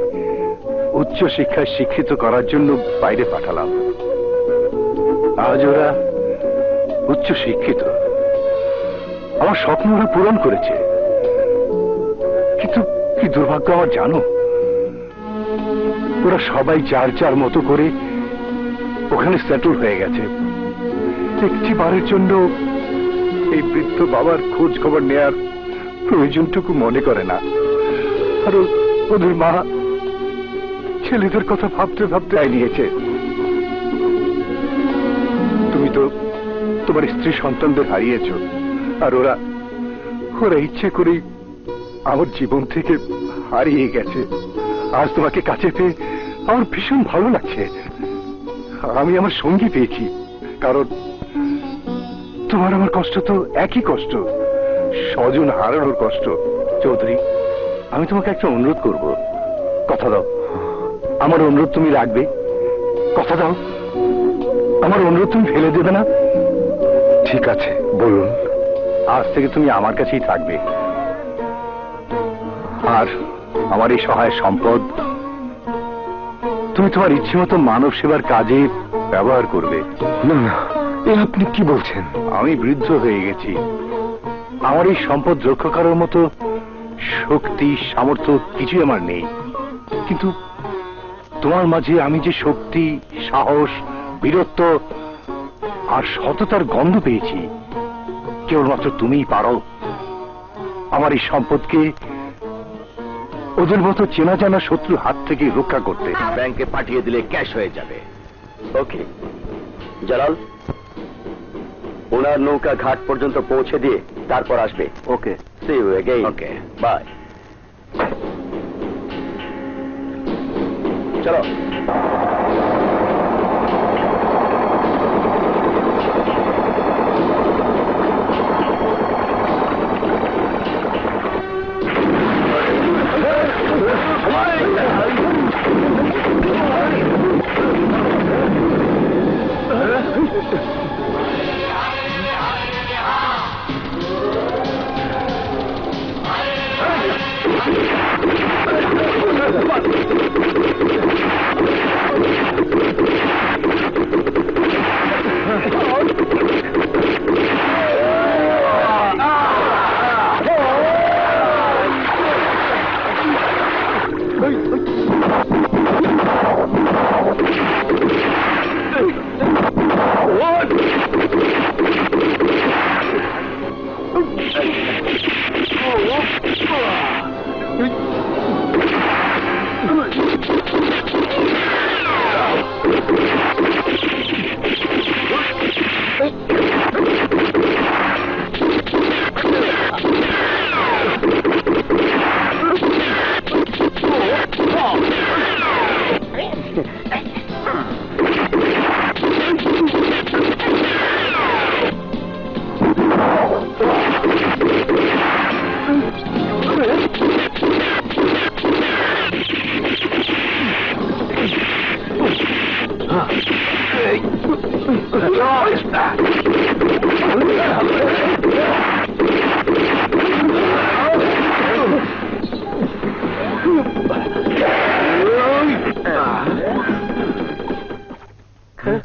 উচ্চ শিক্ষায় শিক্ষিত করার জন্য বাইরে পাঠালাম। আজ ওরা উচ্চ শিক্ষিত, আমার স্বপ্ন ওরা পূরণ করেছে। কিন্তু কি দুর্ভাগ্য আমার জানো, ওরা সবাই যার যার মতো করে ওখানে সেটেল হয়ে গেছে। একটি বারের জন্য এই বৃদ্ধ বাবার খোঁজ খবর নেয়ার প্রয়োজনটুকু মনে করে না। আর ওদের মা ছেলেদের কথা ভাবতে ভাবতে নিয়েছে। তুমি তো তোমার স্ত্রী সন্তানদের হারিয়েছ, আর ওরা ইচ্ছে করেই আমার জীবন থেকে হারিয়ে গেছে। আজ তোমাকে কাছে পেয়ে আমার ভীষণ ভালো লাগছে। আমি আমার সঙ্গী পেয়েছি, কারণ তোমার আমার কষ্ট তো একই কষ্ট, স্বজন হারানোর কষ্ট। চৌধুরী, আমি তোমাকে একটা অনুরোধ করব, কথা দাও আমার অনুরোধ তুমি রাখবে? কথা দাও আমার অনুরোধ তুমি ফেলে দেবে না? ঠিক আছে, বলুন। আজ থেকে তুমি আমার কাছেই থাকবে, আর আমার এই সহায় সম্পদ তুমি তোমার ইচ্ছে মতো মানব সেবার কাজে ব্যবহার করবে। না না, এ আপনি কি বলছেন? আমি বৃদ্ধ হয়ে গেছি, আমার এই সম্পদ রক্ষা করার মতো শক্তি সামর্থ্য কিছুই আমার নেই। কিন্তু তোমার মাঝে আমি যে শক্তি, সাহস, বীরত্ব আর সততার গন্ধ পেয়েছি। কেবলমাত্র তুমিই পারো আমার এই সম্পদকে ওদের মতো চেনা জানা শত্রুর হাত থেকে রক্ষা করতে। ব্যাংকে পাঠিয়ে দিলে ক্যাশ হয়ে যাবে। ওকে জালাল, ওনার নৌকা ঘাট পর্যন্ত পৌঁছে দিয়ে তারপর আসবে। Okay, see you again. Okay, bye. চলো।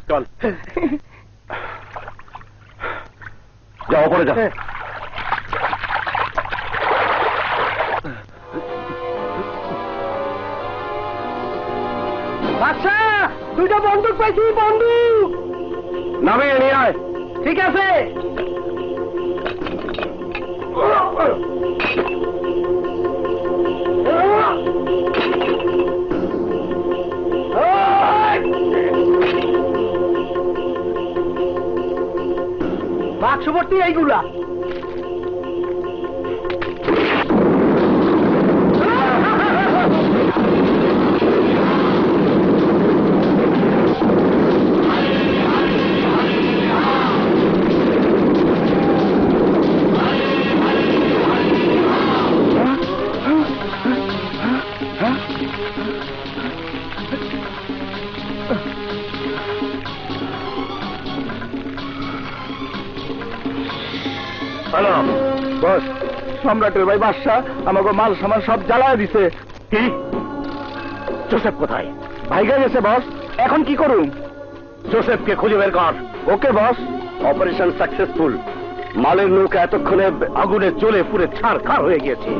চল, যাও পরে যা। বাদশা, দুইটা বন্দুক পাইছি, বন্দুক নামিয়ে নিয়ে আয়। ঠিক আছে। বাক্স ভর্তি এইগুলা। হ্যালো বস, সম্রাটের ভাই বাদশা আমাকে মাল সামান সব জ্বালায় দিছে। কি? জোসেফ কোথায়? ভাইগা গেছে বস, এখন কি করুন? জোসেফকে খুঁজে বের কর। Okay boss. Operation successful. মালের নৌকা এতক্ষণে আগুনে জ্বলে পুড়ে ছারখার হয়ে গিয়েছে,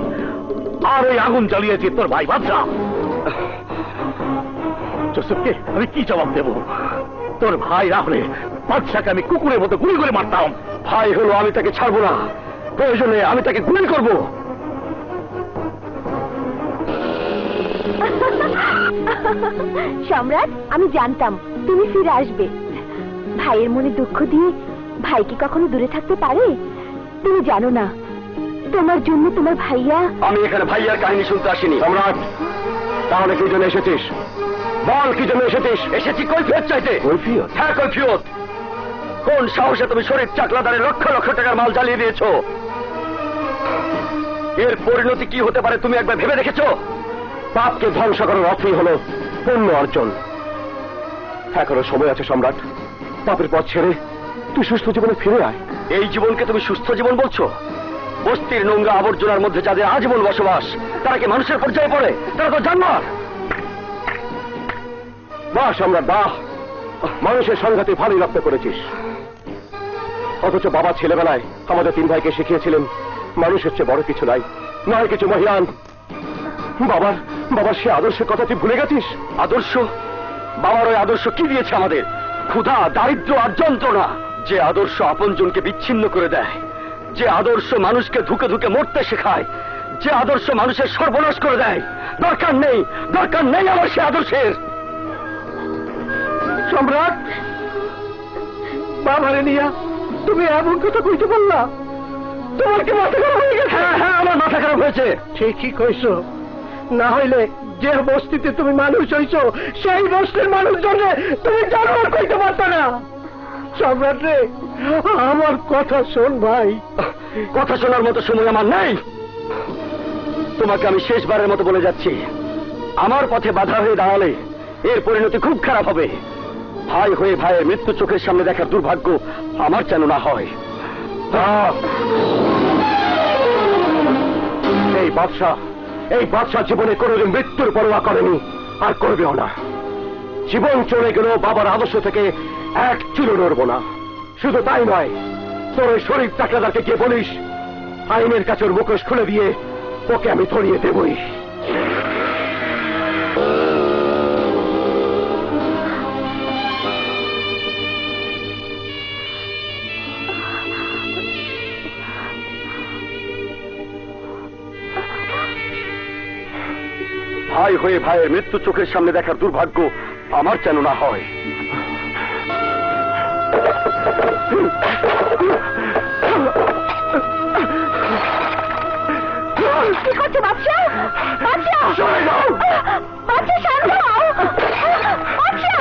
আর ওই আগুন জ্বালিয়েছে তোর ভাই বাদশা। জোসেফকে আমি কি জবাব দেব? তোর ভাই রাহলে বাদশাকে আমি কুকুরের মতো গুলি করে মারতাম। ভাই হলো, আমি তাকে ছাড়বো না, প্রয়োজনে আমি তাকে গুলি করব। সম্রাট, আমি জানতাম তুমি ফিরে আসবে। ভাইয়ের মনে দুঃখ দিয়ে ভাই কি কখনো দূরে থাকতে পারে? তুমি জানো না, তোমার জন্য তোমার ভাইয়া। আমি এখানে ভাইয়ার কাহিনী শুনতে আসিনি। সম্রাট, তাহলে কি জন্য এসেছিস? বল, কি জন্য এসেছিস? এসেছি কৈফিয়ত চাইতে। কৈফিয়ত? হ্যাঁ, কৈফিয়ত। কোন সাহসে তুমি শরীফ চাকলাদারে লক্ষ লক্ষ টাকার মাল জ্বালিয়ে দিয়েছো? এর পরিণতি কি হতে পারে তুমি একবার ভেবে দেখেছো? পাপকে ধ্বংস করার অর্থই হলো পুণ্য অর্জন। এখনো সময় আছে সম্রাট, পাপের পথ ছেড়ে তুই সুস্থ জীবনে ফিরে আয়। এই জীবনকে তুমি সুস্থ জীবন বলছো? বস্তির নোংরা আবর্জনার মধ্যে যাদের আজীবন বসবাস, তারা কি মানুষের পর্যায়ে পড়ে? তারা তো জানোয়ার। বাহ সম্রাট, বাহ, মানুষের সংঘাতে ভালোই রক্ত করেছিস। অথচ বাবা ছেলেবেলায় আমাদের তিন ভাইকে শিখিয়েছিলেন মানুষের চেয়ে বড় কিছু নাই, নয় কিছু মহিয়ান। বাবার সে আদর্শের কথা তুই ভুলে গেছিস? আদর্শ? বাবার ওই আদর্শ কি দিয়েছে আমাদের? ক্ষুধা, দারিদ্র্য আর যন্ত্রণা। যে আদর্শ আপনজনকে বিচ্ছিন্ন করে দেয়, যে আদর্শ মানুষকে ধুকে ধুকে মরতে শেখায়, যে আদর্শ মানুষের সর্বনাশ করে দেয়, দরকার নেই আমার সে আদর্শের। সম্রাট, বাবারে নিয়া তুমি এমন কথা কইতে পারলা? তোমার কি মাথা খারাপ হয়ে গেছে? হ্যাঁ, আমার মাথা খারাপ হয়েছে। ঠিকই কইছো, না হইলে যে বস্তিতে তুমি মানুষ হইছো সেই বস্তির মানুষজনে তুমি জানোয়ার কইতে পারতো না। সম্রাট রে, আমার কথা শোন ভাই। কথা শোনার মতো সময় আমার নেই। তোমাকে আমি শেষবারের মতো বলে যাচ্ছি, আমার পথে বাধা হয়ে দাঁড়ালে এর পরিণতি খুব খারাপ হবে। ভাই হয়ে ভাইয়ের মৃত্যু চোখের সামনে দেখার দুর্ভাগ্য আমার যেন না হয়। এই বাদশা জীবনে কোনোদিন মৃত্যুর পরোয়া করেনি, আর করবেও না। জীবন চলে গেলেও বাবার আদর্শ থেকে এক চুলো নড়ব না। শুধু তাই নয়, তোর ওই শরীফ চাকলাদারকে গিয়ে বলিস আইনের কাছে ওর মুখোশ খুলে দিয়ে ওকে আমি ধরিয়ে দেবই। ভাই হয়ে ভাইয়ের মৃত্যু চোখের সামনে দেখার দুর্ভাগ্য আমার যেন না হয়। কি করছো বাচ্চা? বাচ্চা বাচ্চা শান্ত হও। বাচ্চা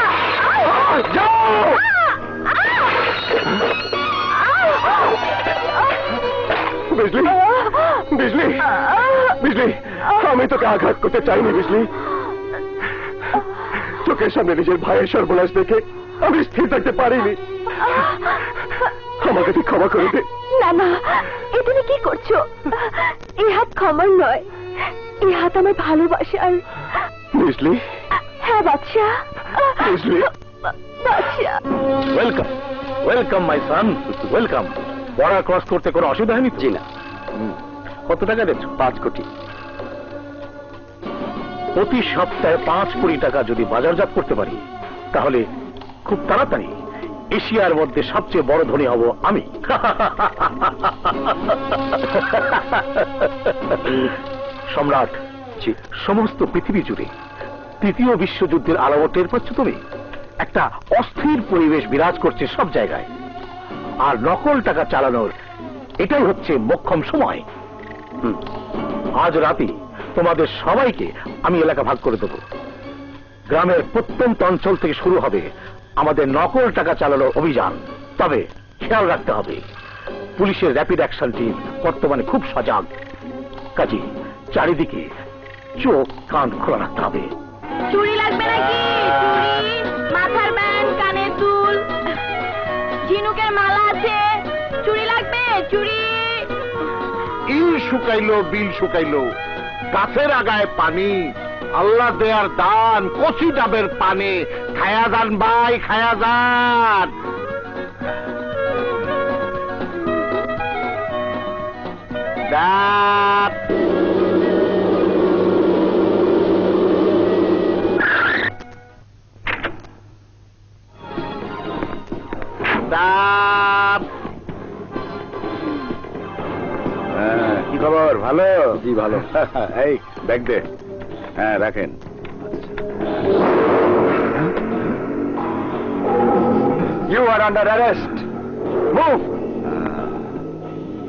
বিজলি, আমি তোকে আঘাত করতে চাইনি বিজলি। চোখের সামনে নিজের ভাইয়ের সর্বনাশ দেখে আমি স্থির থাকতে পারিনি। আমাকে তুই ক্ষমা করে দে। না না, এ তুমি কি করছো? এই হাত ক্ষমার নয়, এই হাত আমার ভালোবাসার। বিজলি, হ্যাঁ বাচ্চা, বিজলি। বাচ্চা। Welcome my son, welcome. Border cross করতে কোনো অসুবিধা হয়নি? জি না। কত টাকা দিচ্ছ? 5 কোটি। প্রতি সপ্তাহে 5 কোটি টাকা যদি বাজারজাত করতে পারি তাহলে খুব তাড়াতাড়ি এশিয়ার মধ্যে সবচেয়ে বড় ধনী হব আমি। সম্রাট, সমস্ত পৃথিবী জুড়ে তৃতীয় বিশ্বযুদ্ধের আলামত টের পাচ্ছ তুমি? একটা অস্থির পরিবেশ বিরাজ করছে সব জায়গায়, আর নকল টাকা চালানোর এটাই হচ্ছে মোক্ষম সময়। আজ রাতে তোমাদের সবাইকে আমি এলাকা ভাগ করে দেব। গ্রামের প্রত্যন্ত অঞ্চল থেকে শুরু হবে আমাদের নকল টাকা চালানোর অভিযান। তবে খেয়াল রাখতে হবে, পুলিশের র্যাপিড অ্যাকশন টিম বর্তমানে খুব সজাগ। কাজী চারিদিকে চোখ কান খোলা রাখতে হবে। চুড়ি লাগবে নাকি? চুড়ি, মাথার ব্যান্ড, কানের দুল, ঝিনুকের মালা আছে। চুড়ি লাগবে? চুড়ি। ইল শুকাইলো বিল শুকাইলো, গাছের আগায় পানি, আল্লাহ দেয়ার দান, কচি ডাবের পানে। খায়া যান ভাই, খায়া যান। ডাব ডাব। কি খবর? ভালো? জি ভালো। এই ব্যাগ দে। হ্যাঁ রাখেন। You are under arrest. Move.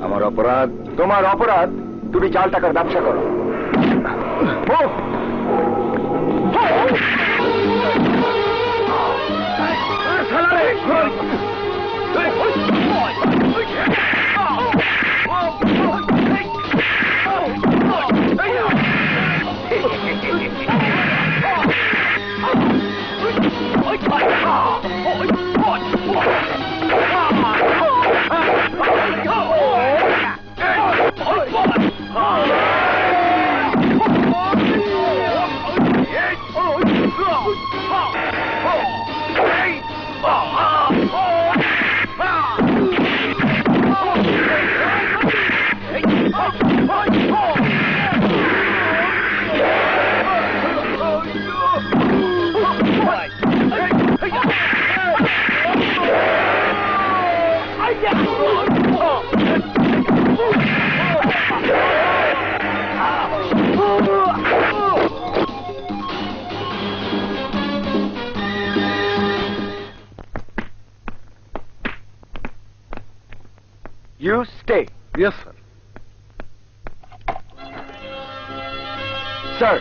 আমার অপরাধ? তোমার অপরাধ, তুমি জাল টাকার ব্যবসা করো। Move. You stay. Yes sir. Sir,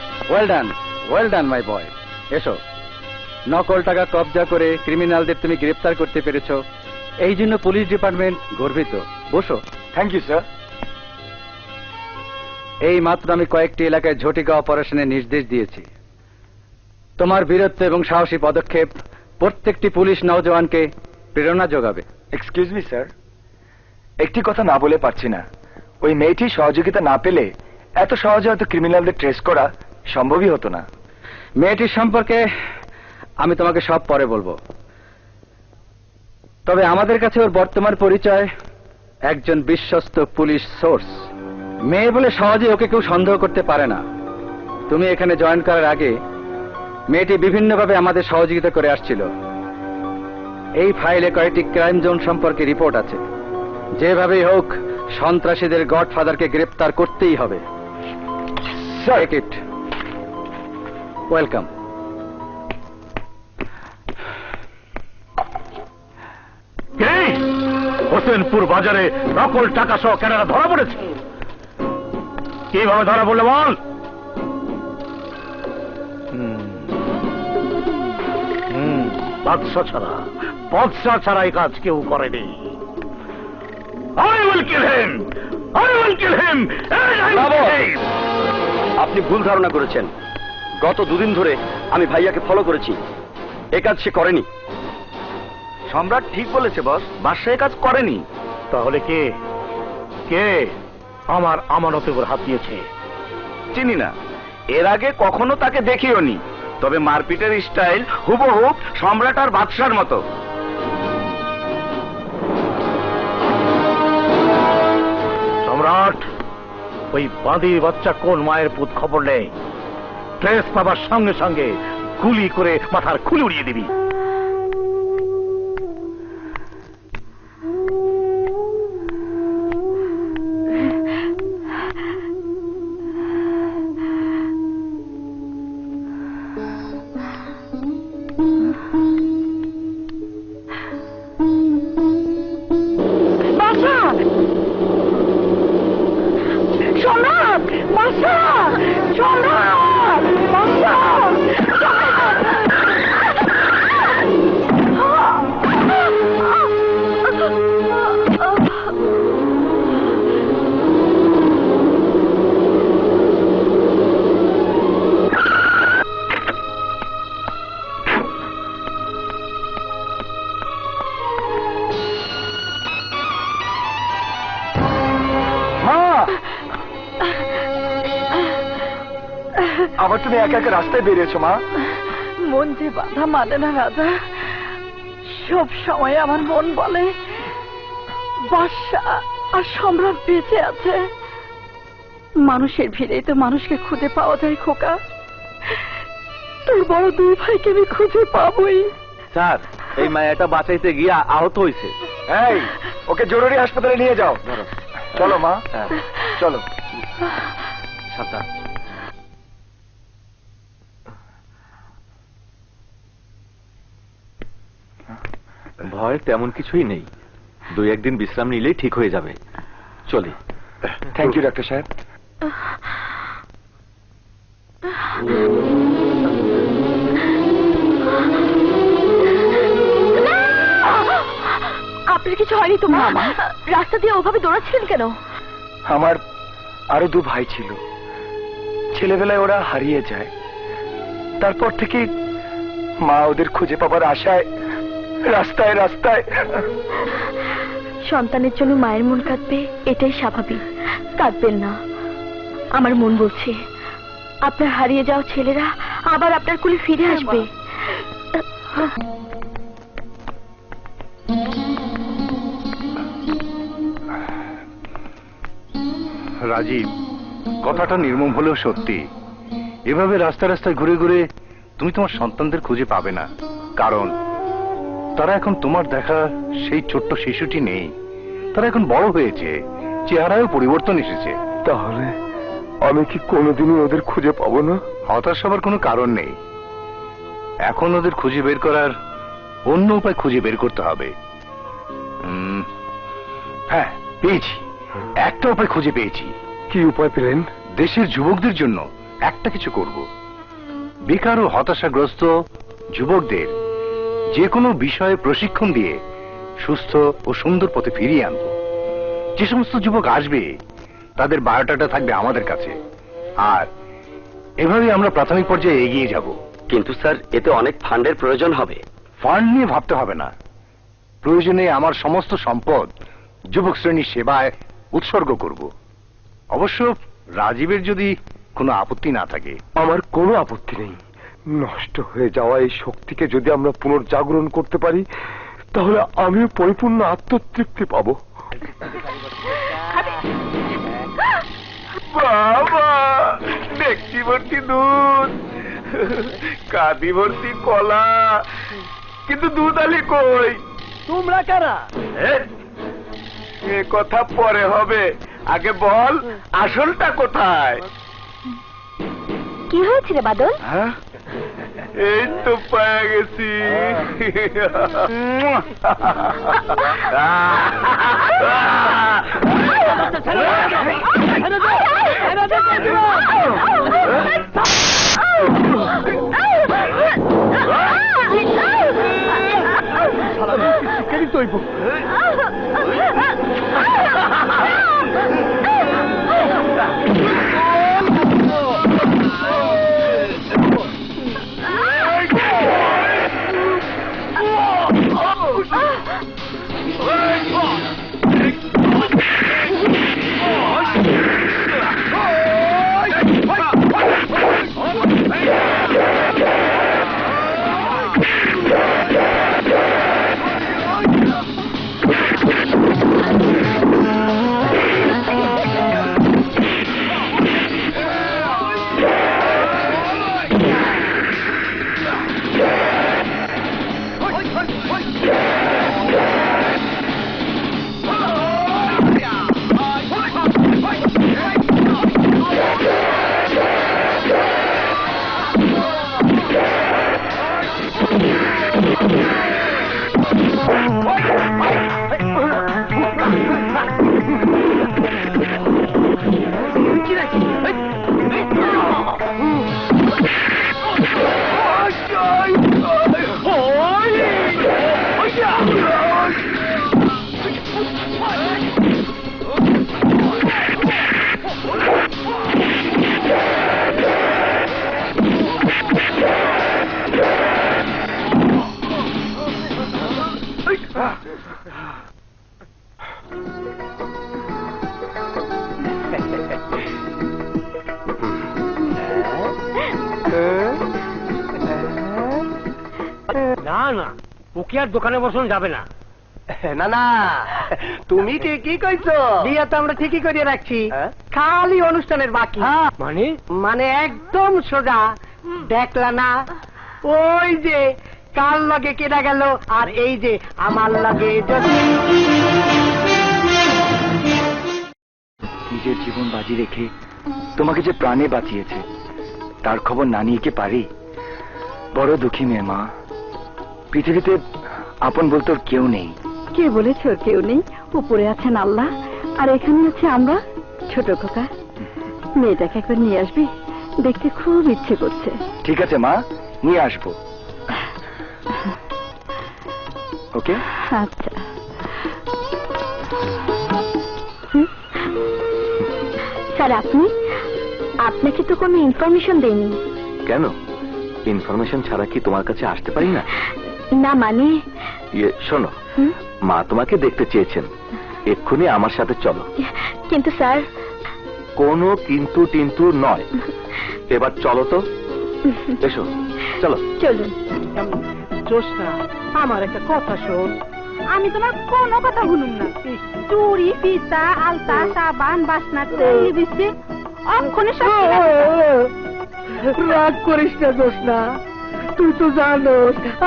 well done my boy. এসো, নকল টাকা কবজা করে ক্রিমিনালদের তুমি গ্রেফতার করতে পেরেছো, এই জন্য পুলিশ ডিপার্টমেন্ট গর্বিত। বসো। Thank you sir. এই মাত্র আমি কয়েকটি এলাকায় ঝটিকা অপারেশনের নির্দেশ দিয়েছি। তোমার বীরত্ব এবং সাহসী পদক্ষেপ প্রত্যেকটি পুলিশ নওজওয়ানকে প্রেরণা যোগাবে। এক্সকিউজ মি স্যার, একটি কথা না বলে পারছি না। ওই মেয়েটি সহযোগিতা না পেলে এত সহজে হয়তো ক্রিমিনালদের ট্রেস করা সম্ভবই হতো না। মেয়েটির সম্পর্কে আমি তোমাকে সব পরে বলবো, তবে আমাদের কাছে ওর বর্তমান পরিচয় একজন বিশ্বস্ত পুলিশ সোর্স। মেয়ে বলে সহজে ওকে কেউ সন্দেহ করতে পারে না। তুমি এখানে জয়েন করার আগে মেয়েটি বিভিন্নভাবে আমাদের সহযোগিতা করে আসছিল। এই ফাইলে কয়েকটি ক্রাইম জোন সম্পর্কে রিপোর্ট আছে। যেভাবেই হোক সন্ত্রাসীদের গডফাদারকে গ্রেপ্তার করতেই হবে। Sir, welcome. হোসেনপুর বাজারে নকল টাকা সহ কেনারা ধরা পড়েছে। কিভাবে ধরা পড়লো বল? বাদশা ছাড়া এই কাজ কেউ করেনি। আপনি ভুল ধারণা করেছেন। গত দুদিন ধরে আমি ভাইয়াকে ফলো করেছি, এ কাজ সে করেনি। সম্রাট ঠিক বলেছে বস, বাদশা এ কাজ করেনি। তাহলে কে কে আমার আমানতের উপর হাত দিয়েছে? চিনি না, এর আগে কখনো তাকে দেখিওনি, তবে মারপিটের স্টাইল হুবহু সম্রাট আর বাদশার মতো। সম্রাট, ওই বাঁদির বাচ্চা কোন মায়ের পুত খবর নেই। ট্রেস পাবার সঙ্গে সঙ্গে গুলি করে মাথার খুলি উড়িয়ে দিবি। আবার তুমি একা একা রাস্তায় বেরিয়েছো মা? মন যে বাধা মানে না রাজা। সব সময় আমার মন বলে বাদশা আর সম্রাট বেঁচে আছে। মানুষের ভিড়েই তো মানুষকে খুঁজে পাওয়া যায় খোকা। তোর বড় দুই ভাইকে আমি খুঁজে পাবই। স্যার, এই মায়াটা বাঁচাইতে গিয়ে আহত হয়েছে। এই, ওকে জরুরি হাসপাতালে নিয়ে যাও। চলো মা, চলো। সাবধান। ভয় তেমন কিছুই নেই, 2-1 দিন বিশ্রাম নিলেই ঠিক হয়ে যাবে। চলি। থ্যাংক ইউ ডাক্তার সাহেব। আপনার কিছু হয়নি তো মা? রাস্তা দিয়ে ওভাবে দৌড়াচ্ছিলেন কেন? আমার আরো 2 ভাই ছিল, ছেলেবেলায় ওরা হারিয়ে যায়। তারপর থেকে মা ওদের খুঁজে পাবার আশায় রাস্তায় রাস্তায়। সন্তানের জন্য মায়ের মন কাঁদবে, এটাই স্বাভাবিক। কাঁদবেন না। আমার মন বলছে আপনার হারিয়ে যাওয়া ছেলেরা আবার আপনার কোলে ফিরে আসবে। রাজীব, কথাটা নির্মম হলেও সত্যি। এভাবে রাস্তা রাস্তায় ঘুরে ঘুরে তুমি তোমার সন্তানদের খুঁজে পাবে না, কারণ তারা এখন তোমার দেখা সেই ছোট্ট শিশুটি নেই। তারা এখন বড় হয়েছে, চেহারায়ও পরিবর্তন এসেছে। তাহলে আমি কি কোনোদিনই ওদের খুঁজে পাবো না? হতাশ হবার কোনো কারণ নেই। এখন ওদের খুঁজে বের করার অন্য উপায় খুঁজে বের করতে হবে। হ্যাঁ, পেয়েছি, একটা উপায় খুঁজে পেয়েছি। কি উপায় পেলেন? দেশের যুবকদের জন্য একটা কিছু করব। বেকার ও হতাশাগ্রস্ত যুবকদের যে কোনো বিষয়ে প্রশিক্ষণ দিয়ে সুস্থ ও সুন্দর পথে ফিরিয়ে আনবো। যে সমস্ত যুবক আসবে তাদের বায়োডাটা থাকবে আমাদের কাছে, আর এভাবে আমরা প্রাথমিক পর্যায়ে এগিয়ে যাব। কিন্তু স্যার, এতে অনেক ফান্ডের প্রয়োজন হবে। ফান্ড নিয়ে ভাবতে হবে না, প্রয়োজনে আমার সমস্ত সম্পদ যুবক শ্রেণীর সেবায় উৎসর্গ করব। অবশ্য রাজীবের যদি কোনো আপত্তি না থাকে। আমার কোনো আপত্তি নেই। নষ্ট হয়ে যাওয়া এই শক্তিকে যদি আমরা পুনর্জাগরণ করতে পারি, তাহলে আমিও পরিপূর্ণ আত্মতৃপ্তি পাবো। বাবা, ডেকচি ভর্তি দুধ, কাঁদি ভর্তি কলা, কিন্তু দুধ আলি কই? তোমরা কারা? এ কথা পরে হবে, আগে বল আসলটা কোথায়? কি হয়েছে রে বাদল? হ্যাঁ, এই তো পেয়ে গেছি। না না, ওকে আর দোকানে বসানো যাবে না। না না, তুমি কি কইছো? বিয়ে তো আমরা ঠিকই করিয়ে রাখছি, খালি অনুষ্ঠানের বাকি। মানে একদম সোজা। দেখলা না, ওই যে কার লগে কেটে গেল, আর এই যে আমার লগে। নিজের জীবন বাজি রেখে তোমাকে যে প্রাণে বাঁচিয়েছে তার খবর না নিয়ে কি পারি? বড় দুঃখী মেয়ে মা। পৃথিবীতে আপন বলতে ওর কেউ নেই। কে বলেছে ওর কেউ নেই? উপরে আছেন আল্লাহ, আর এখানে আছে আমরা। ছোট খোকা, মেয়েটাকে একবার নিয়ে আসবি, দেখতে খুব ইচ্ছে করছে। ঠিক আছে মা, নিয়ে আসবো। ওকে, আচ্ছা। স্যার, আপনাকে তো কোনো ইনফরমেশন দেয়নি। কেন? ইনফরমেশন ছাড়া কি তোমার কাছে আসতে পারি না? না মানে শোনো, মা তোমাকে দেখতে চেয়েছেন, এক্ষুনি আমার সাথে চলো। কিন্তু স্যার। কোনো কিন্তু টিন্তু নয়, এবার চলো তো। এসো, চলো। চলুন। জোসনা, আমার একটা কথা শোন। আমি তোমার কোনো কথা শুনুম না। চুরি, পিতা, আলতা, সাবান, বাসনা তেল দিচ্ছে, অক্ষণে সব রাগ করিস না জোসনা। তুই তো জানো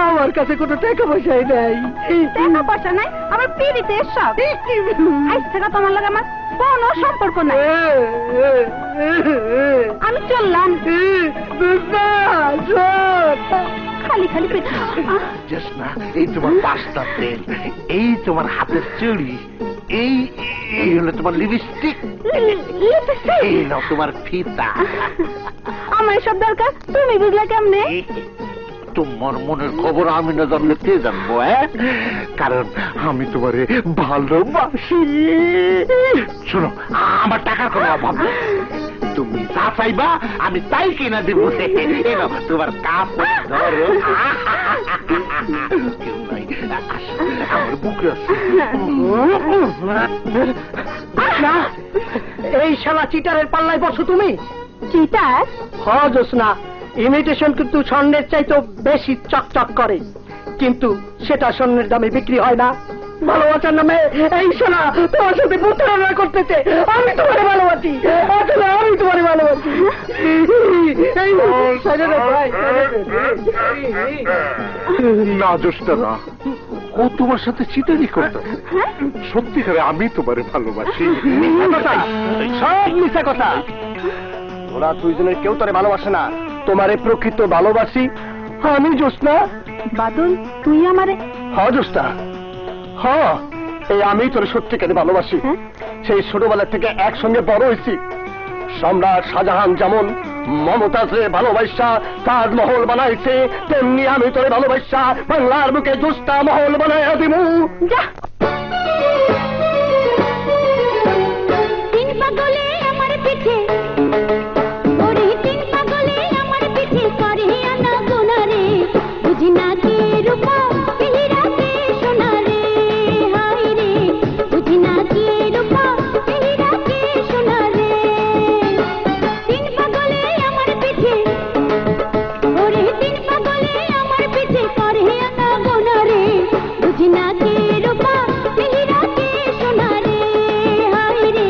আমার কাছে কোনো টাকা পয়সাই নাই। টাকা পয়সা নাই, আমার পিড়িতে সব। আজ থেকে তোমার লগে আমার কোনো সম্পর্ক নাই। আমি চললাম। খালি খালি পেট। জোসনা, এই তোমার পাস্তা তেল, এই তোমার হাতের চুড়ি, এই এই হলো তোমার লিপস্টিক, এই নাও তোমার ফিতা। আমার এসব দরকার তুমি বুঝলে কেমনে? তোমার মনের খবর আমি না জানলে কে জানবো? কারণ আমি তোমারে ভালোবাসি। শোনো, আমার টাকার কোনো অভাব নেই, তুমি যা চাইবা আমি তাই কিনা দেবো। এনো তোমার কাপড় ধরো। কেউ নাই, আমার বুকে আছে। না, এই শালা চিটারের পাল্লায় বসো তুমি। চিটার? হ জোসনা, ইমিটেশন কিন্তু স্বর্ণের চাইতে বেশি চকচক করে, কিন্তু সেটা স্বর্ণের দামে বিক্রি হয় না। ভালোবাসার নামে এই শালা তোমার সাথে প্রতারণা করতেছে। আমি তোমারে ভালোবাসি, আসলে আমি তোমারে ভালোবাসি। এই সাইডে রে ভাই, না জোসনা না, ও তোমার সাথে চিটারি করতো। সত্যিকারে আমি তোমারে ভালোবাসি। সব মিথ্যা কথা। ওরা দুইজনের কেউ তোরে ভালোবাসে না, তোমারে প্রকৃত ভালোবাসি আমি জোসনা। বাদল, তুই আমারে? হ জোসনা, হ, এই আমি তোর সত্যিকারে ভালোবাসি। সেই ছোটবেলা থেকে একসঙ্গে বড় হয়েছি। সম্রাট শাহজাহান যেমন মমতাজে ভালোবাসা তাজমহল বানাইছে, তেমনি আমি তোরে ভালোবাসা বাংলার বুকে জোসনা মহল বানাইয়া দিমু। যা। তিন পাগলে আমার পিঠে, ওরে তিন পাগলে আমার পিঠে করে আনা গোনা রে, বুঝি না কে রূপা পেহিরা কে সোনা রে, হাই রে বুঝি না কে রূপা পেহিরা কে সোনা রে। তিন পাগলে আমার পিঠে, ওরে তিন পাগলে আমার পিঠে করে আনা গোনা রে, বুঝি না কে রূপা পেহিরা কে সোনা রে, হাই রে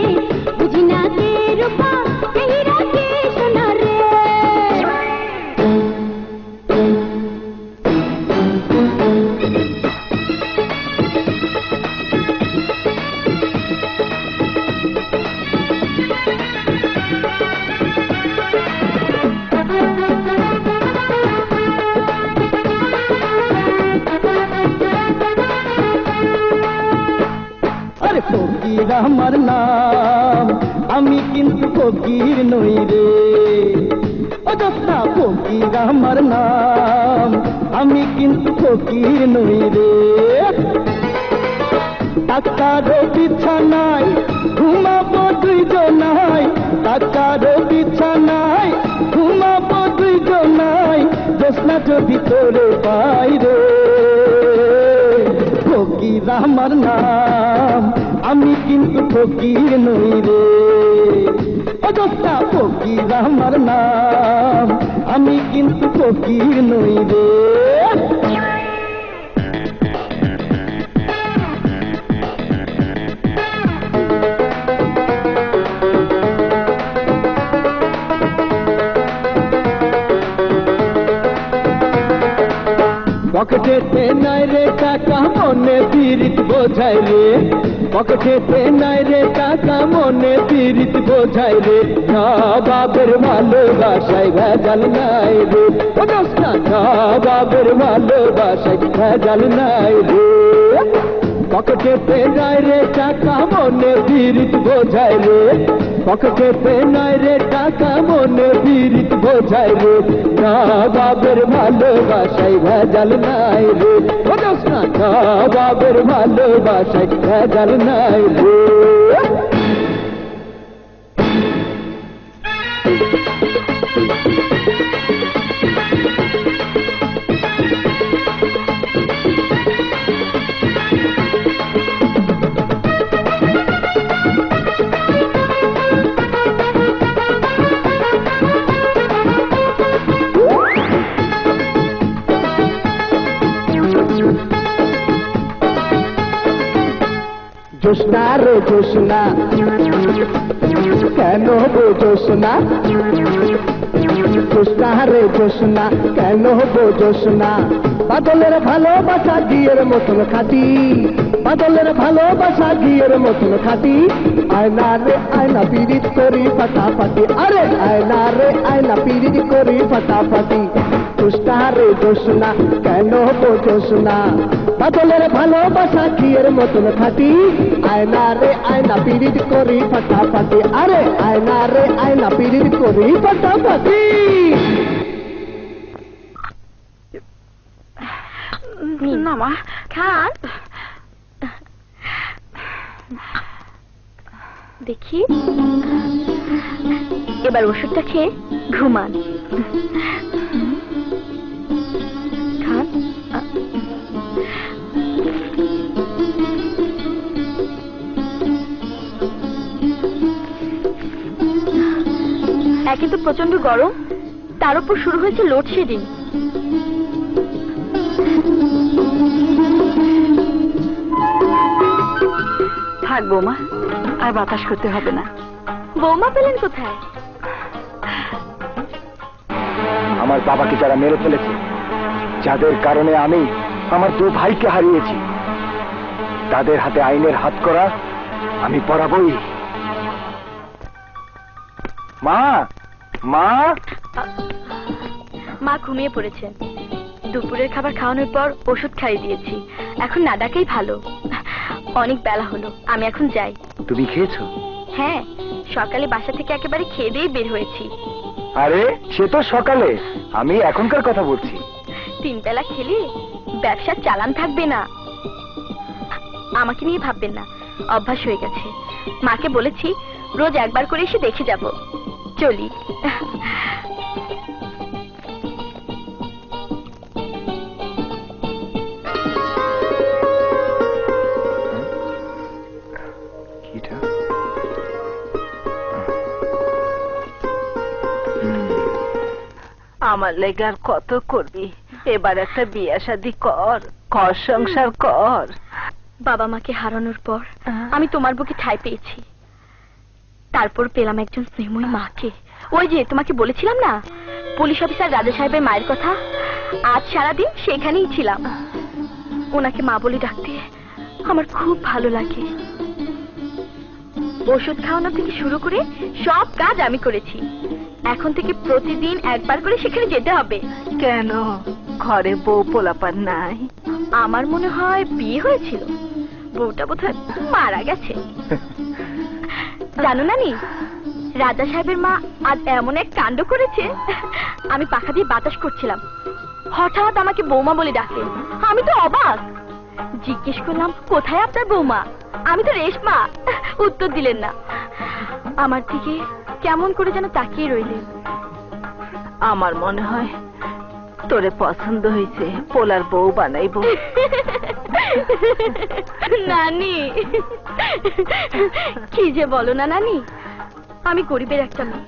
বুঝি না কে রূপা পেহিরা কে সোনা রে। আরে ফকির আমার নাম, আমি কিন্তু ফকির নই রে। অযথা ফকির আমার নাম, আমি কিন্তু ফকির নই রে। টাকারও বিছানায় ঘুমাবো দুইজনাই, টাকারও বিছানায় ঘুমাবো দুইজনাই, জোসনা যদি তোরে পাই রে। ফকির আমার নাম, আমি কিন্তু ফকির নই রে। অযথা ফকির আমার নাম, আমি কিন্তু ফকির নই রে। পকেটেতে নাই রে টাকা, মনে পীড়িত বোঝাই রে। পকেটেতে নাই রে টাকা, মনে পীড়িত বোঝাই রে। বাবের ভালোবাসায় ভেজাল নাই রে। ও জোসনা, বাবের ভালোবাসায় ভেজাল নাই রে। পকেটেতে নাই রে টাকা, মনে পীড়িত বোঝাই রে। পকেটেতে নাই রে টাকা, মনে পীড়িত বোঝাই রে। বাবের ভালোবাসায় ভেজাল নাই রে। ও জোসনা, বাবের ভালোবাসায় ভেজাল নাই রে। জোসনা রে জোসনা, কেন বোঝোস না? জোসনারে জোসনা কেন হবো জোসনা বাদলের ভালোবাসা ঘিয়ের মতন খাটি বাদলের ভালোবাসা ঘিয়ের মতন খাটি আয়না রে আয়না পিরিত করি ফাটাফাটি আরে আয়না রে আয়না পিরিত করি ফাটাফাটি জোসনারে জোসনা কেন হবো জোসনা বাদলের ভালোবাসা ঘিয়ের মতন খাটি আয়না রে আয়না পিরিত করি ফাটাফাটি আরে আয়না রে আয়না পিরিত করি ফাটাফাটি না মা খান দেখি এবার ওষুধটা খেয়ে ঘুমান খান একে তো প্রচন্ড গরম তার উপর শুরু হয়েছে লোডশেডিং থাক বৌমা আর বাতাস করতে হবে না বৌমা পেলেন কোথায় আমার বাবাকে যারা মেরে ফেলেছে যাদের কারণে আমি আমার 2 ভাইকে হারিয়েছি তাদের হাতে আইনের হাত করা আমি পড়াবই মা মা মা ঘুমিয়ে পড়েছেন দুপুরের খাবার খাওয়ানোর পর ওষুধ খাইয়ে দিয়েছি এখন না ডাকাই ভালো অনেক বেলা হলো আমি এখন যাই তুমি খেয়েছো হ্যাঁ সকালে বাসা থেকে একেবারে খেয়ে দিয়ে বের হয়েছি আরে সে তো সকালে আমি এখনকার কথা বলছি 3 বেলা খেলে ব্যবসার চালান থাকবে না আমাকে নিয়ে ভাববেন না অভ্যাস হয়ে গেছে মাকে বলেছি রোজ একবার করে এসে দেখে যাব চলি আমার লেগে আর কত করবি এবার একটা বিয়ে শাদী কর ঘর সংসার কর বাবা মাকে হারানোর পর আমি তোমার বুকে ঠাঁই পেয়েছি তারপর পেলাম একজন স্নেহময়ী মাকে ওই যে তোমাকে বলেছিলাম না পুলিশ অফিসার রাজা সাহেবের মায়ের কথা আজ সারাদিন সেখানেই ছিলাম ওনাকে মা বলে ডাকতে আমার খুব ভালো লাগে ওষুধ খাওয়ানো থেকে শুরু করে সব কাজ আমি করেছি এখন থেকে প্রতিদিন একবার করে সেখানে যেতে হবে কেন ঘরে বউ পোলাপান নাই আমার মনে হয় বিয়ে হয়েছিল বউটা বোধহয় মারা গেছে জানো নানি রাজা সাহেবের মা আজ এমন এক কাণ্ড করেছে আমি পাখা দিয়ে বাতাস করছিলাম হঠাৎ আমাকে বৌমা বলে ডাকে আমি তো অবাক জিজ্ঞেস করলাম কোথায় আপনার বৌমা আমি তো রেশমা উত্তর দিলেন না আমার দিকে কেমন করে যেন তাকিয়ে রইলেন আমার মনে হয় তোরে পছন্দ হয়েছে পোলার বউ বানাইবো নানি কি যে বলো না নানি আমি গরিবের একটা মেয়ে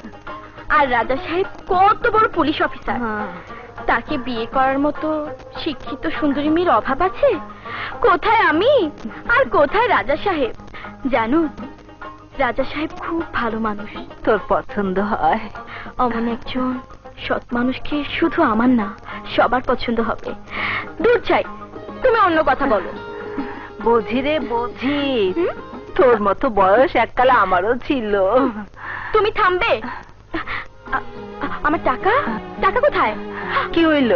আর রাজা সাহেব কত বড় পুলিশ অফিসার তাকে বিয়ে করার মতো শিক্ষিত সুন্দরী মেয়ের অভাব আছে কোথায় আমি আর কোথায় রাজা সাহেব জানো রাজা সাহেব খুব ভালো মানুষ তোর পছন্দ হয় অমন একজন সৎ মানুষকে শুধু আমার না সবার পছন্দ হবে দূর চাই তুমি অন্য কথা বলো বুঝি রে বুঝি তোর মতো বয়স এককালে আমারও ছিল তুমি থামবে আমার টাকা টাকা কোথায় কি হইল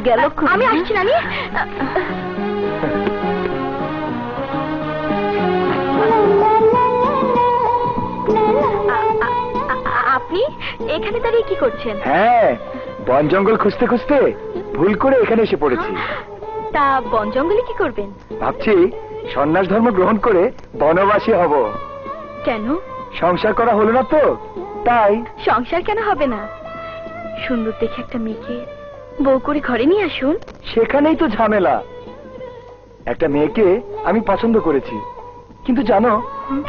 গেল আমি আসছি নানি আপনি এখানে দাঁড়িয়ে কি করছেন হ্যাঁ বন জঙ্গল খুঁজতে খুঁজতে ভুল করে এখানে এসে পড়েছি তা বন জঙ্গলে কি করবেন ভাবছি সন্ন্যাস ধর্ম গ্রহণ করে বনবাসী হব কেন সংসার করা হলো না তো তাই সংসার কেন হবে না সুন্দর দেখে একটা মেয়েকে বউ করে ঘরে নিয়ে আসুন সেখানেই তো ঝামেলা একটা মেয়েকে আমি পছন্দ করেছি কিন্তু জানো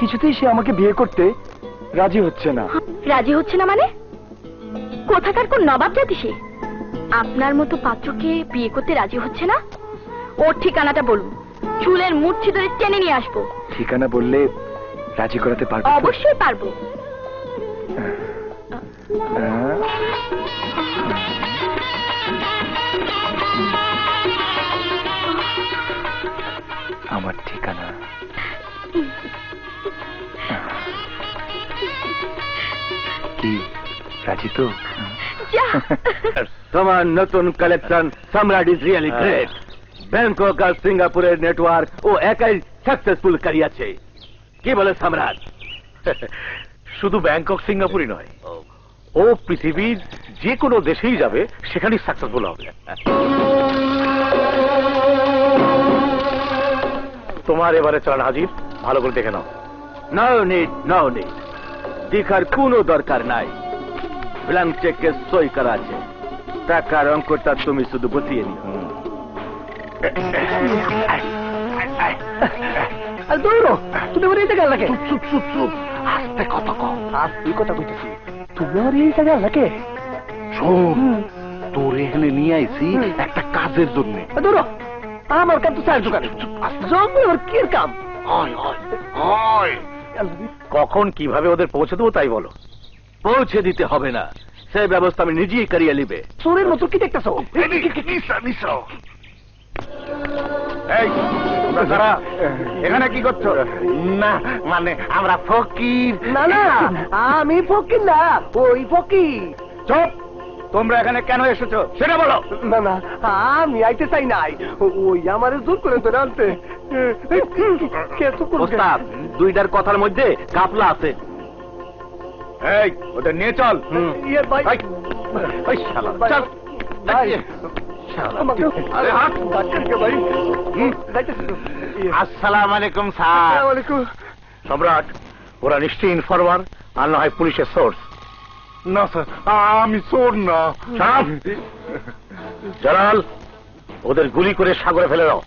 কিছুতেই সে আমাকে বিয়ে করতে রাজি হচ্ছে না রাজি হচ্ছে না মানে কোথাকার কোন নবাব জাতি সে আপনার মতো পাত্রকে বিয়ে করতে রাজি হচ্ছে না ওর ঠিকানাটা বলুন চুলের মুঠি ধরে টেনে নিয়ে আসবো ঠিকানা বললে রাজি করাতে পারবো অবশ্যই পারবো রাজি তো? যা তোমার নতুন কালেকশন সম্রাট ইজ রিয়েলি গ্রেট। ব্যাংকক আর সিঙ্গাপুরের নেটওয়ার্ক ও একাই সাকসেসফুল করিয়াছে। কি বলে সম্রাট? শুধু ব্যাংকক সিঙ্গাপুরই নয়, ও পৃথিবীর যে কোনো দেশেই যাবে, সেখানেই সাকসেসফুল হবে। তোমার এবারে চালান হাজির, ভালো করে দেখে নাও। নো নিড দেখার কোনো দরকার নাই। ব্ল্যাঙ্ক চেকে সই করা আছে, টাকার অঙ্কটা তুমি শুধু বসিয়ে নিও। তুমি আমার এই জায়গায় লাগে আস্তে কথা কম। আর তুই কথা বলতেছি, তুমি আমার এই জায়গায় লাগে শোন, তোর এখানে নিয়ে আইছি একটা কাজের জন্য। দূর আমার কাম তো চায়ের দোকানে। জঙ্গল আমার কি কাম? কখন কিভাবে ওদের পৌঁছে দেবো তাই বলো। পৌঁছে দিতে হবে না, সেই ব্যবস্থা আমি নিজেই করিয়ে নিবে। চোরের মতো কি দেখতেছ? এই, তোমরা কারা? এখানে কি করছো? না মানে আমরা ফকির। না না, আমি ফকির না, ওই ফকির। চুপ! তোমরা এখানে কেন এসেছো সেটা বলো। না না, আমি আইতে চাই নাই, ওই আমারে জোর করে ধরে আনতে। ওস্তাদ, দুইটার কথার মধ্যে কাপলা আছে। এই, ওদের নিয়ে চল। ইয়ে ভাই, ওই শালা, চল। ভাই, আমাকে আরে হাত ডাক্তারকে ভাই। আসসালাম আলাইকুম স্যার। আসসালামু আলাইকুম। সম্রাট, ওরা নিশ্চয়ই ইনফরমার, আর না হয় পুলিশের সোর্স। না স্যার, আমি চোর না। জালাল, ওদের গুলি করে সাগরে ফেলে দাও।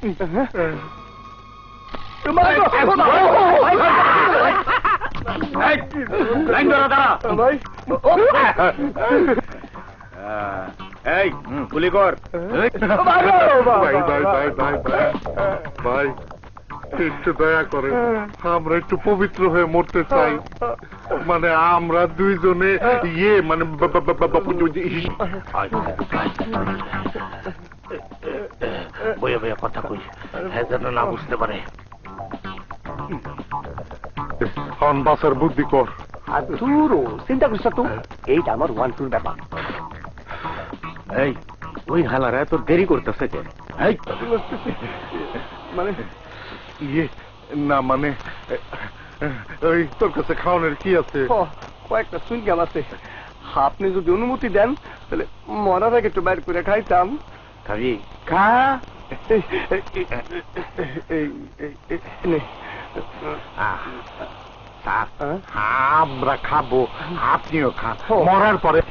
এই, গুলি কর। ভাই একটু দয়া করে, আমরা একটু পবিত্র হয়ে মরতে চাই। মানে আমরা দুইজনে মানে বইয়া বইয়া কথা কই, যেন না বুঝতে পারে। বাসার বুদ্ধি কর। আর দূরও চিন্তা করিস না, তো এইটা আমার 1-2 ব্যাপার। এই, ওই হালারা এত দেরি করতেছে কেন? এই, মানে না মানে ওই তোর কাছে খাওয়ানোর কি আছে? কয়েকটা সুইংগাম আছে, আপনি যদি অনুমতি দেন তাহলে মরার আগে একটু বাইর করে খাইতাম। খাবি? খা। আমরা খাবো, আপনিও খান, মরার পরে।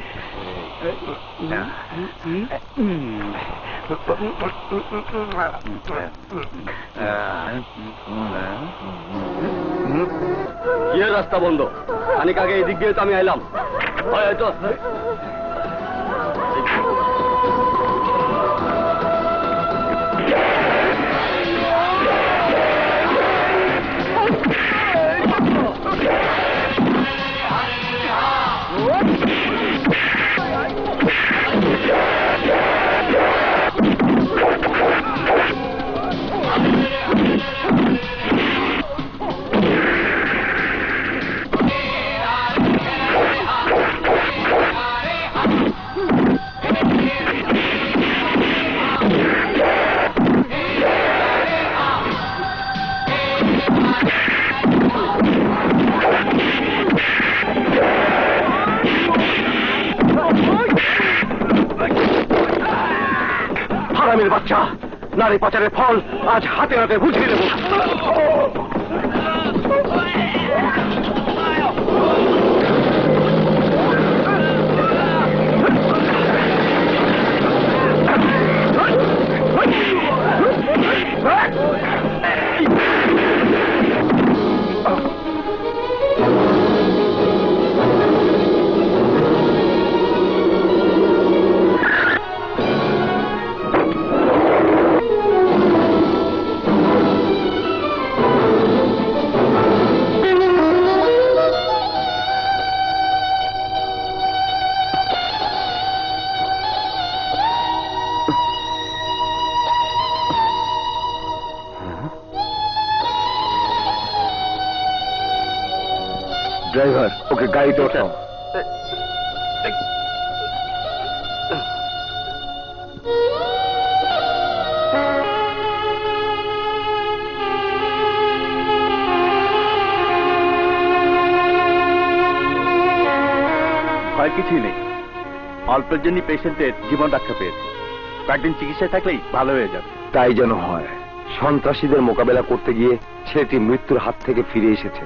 কি রাস্তা বন্ধ? খানিক আগে এদিক দিয়ে তো আমি আইলাম। হয়তো হারামির বাচ্চা, নারী পাচারের ফল আজ হাতে হাতে বুঝিয়ে দেব। ড্রাইভার, ওকে গাড়িতে ওঠাও। ভয়ের কিছুই নেই, অল্পের জন্য পেশেন্টের জীবন রক্ষা পেয়েছে। কয়েকদিন চিকিৎসায় থাকলেই ভালো হয়ে যাবে। তাই যেন হয়। সন্ত্রাসীদের মোকাবেলা করতে গিয়ে ছেলেটি মৃত্যুর হাত থেকে ফিরে এসেছে।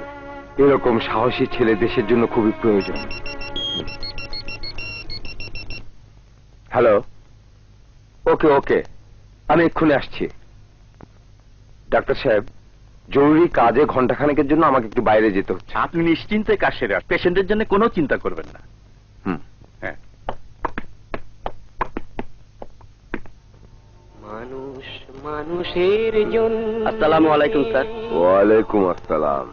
এরকম সাহসী ছেলে দেশের জন্য খুবই প্রয়োজন। হ্যালো, ওকে ওকে, আমি এক্ষুনি আসছি। ডাক্তার সাহেব, জরুরি কাজে ঘন্টাখানেকের জন্য আমাকে একটু বাইরে যেতে হচ্ছে। আপনি নিশ্চিন্তে কাজ সেরে আসুন, পেশেন্টের জন্য কোনো চিন্তা করবেন না। হ্যাঁ, মানুষ মানুষের জন্য। আসসালামু আলাইকুম স্যার। ওয়ালাইকুম আসসালাম।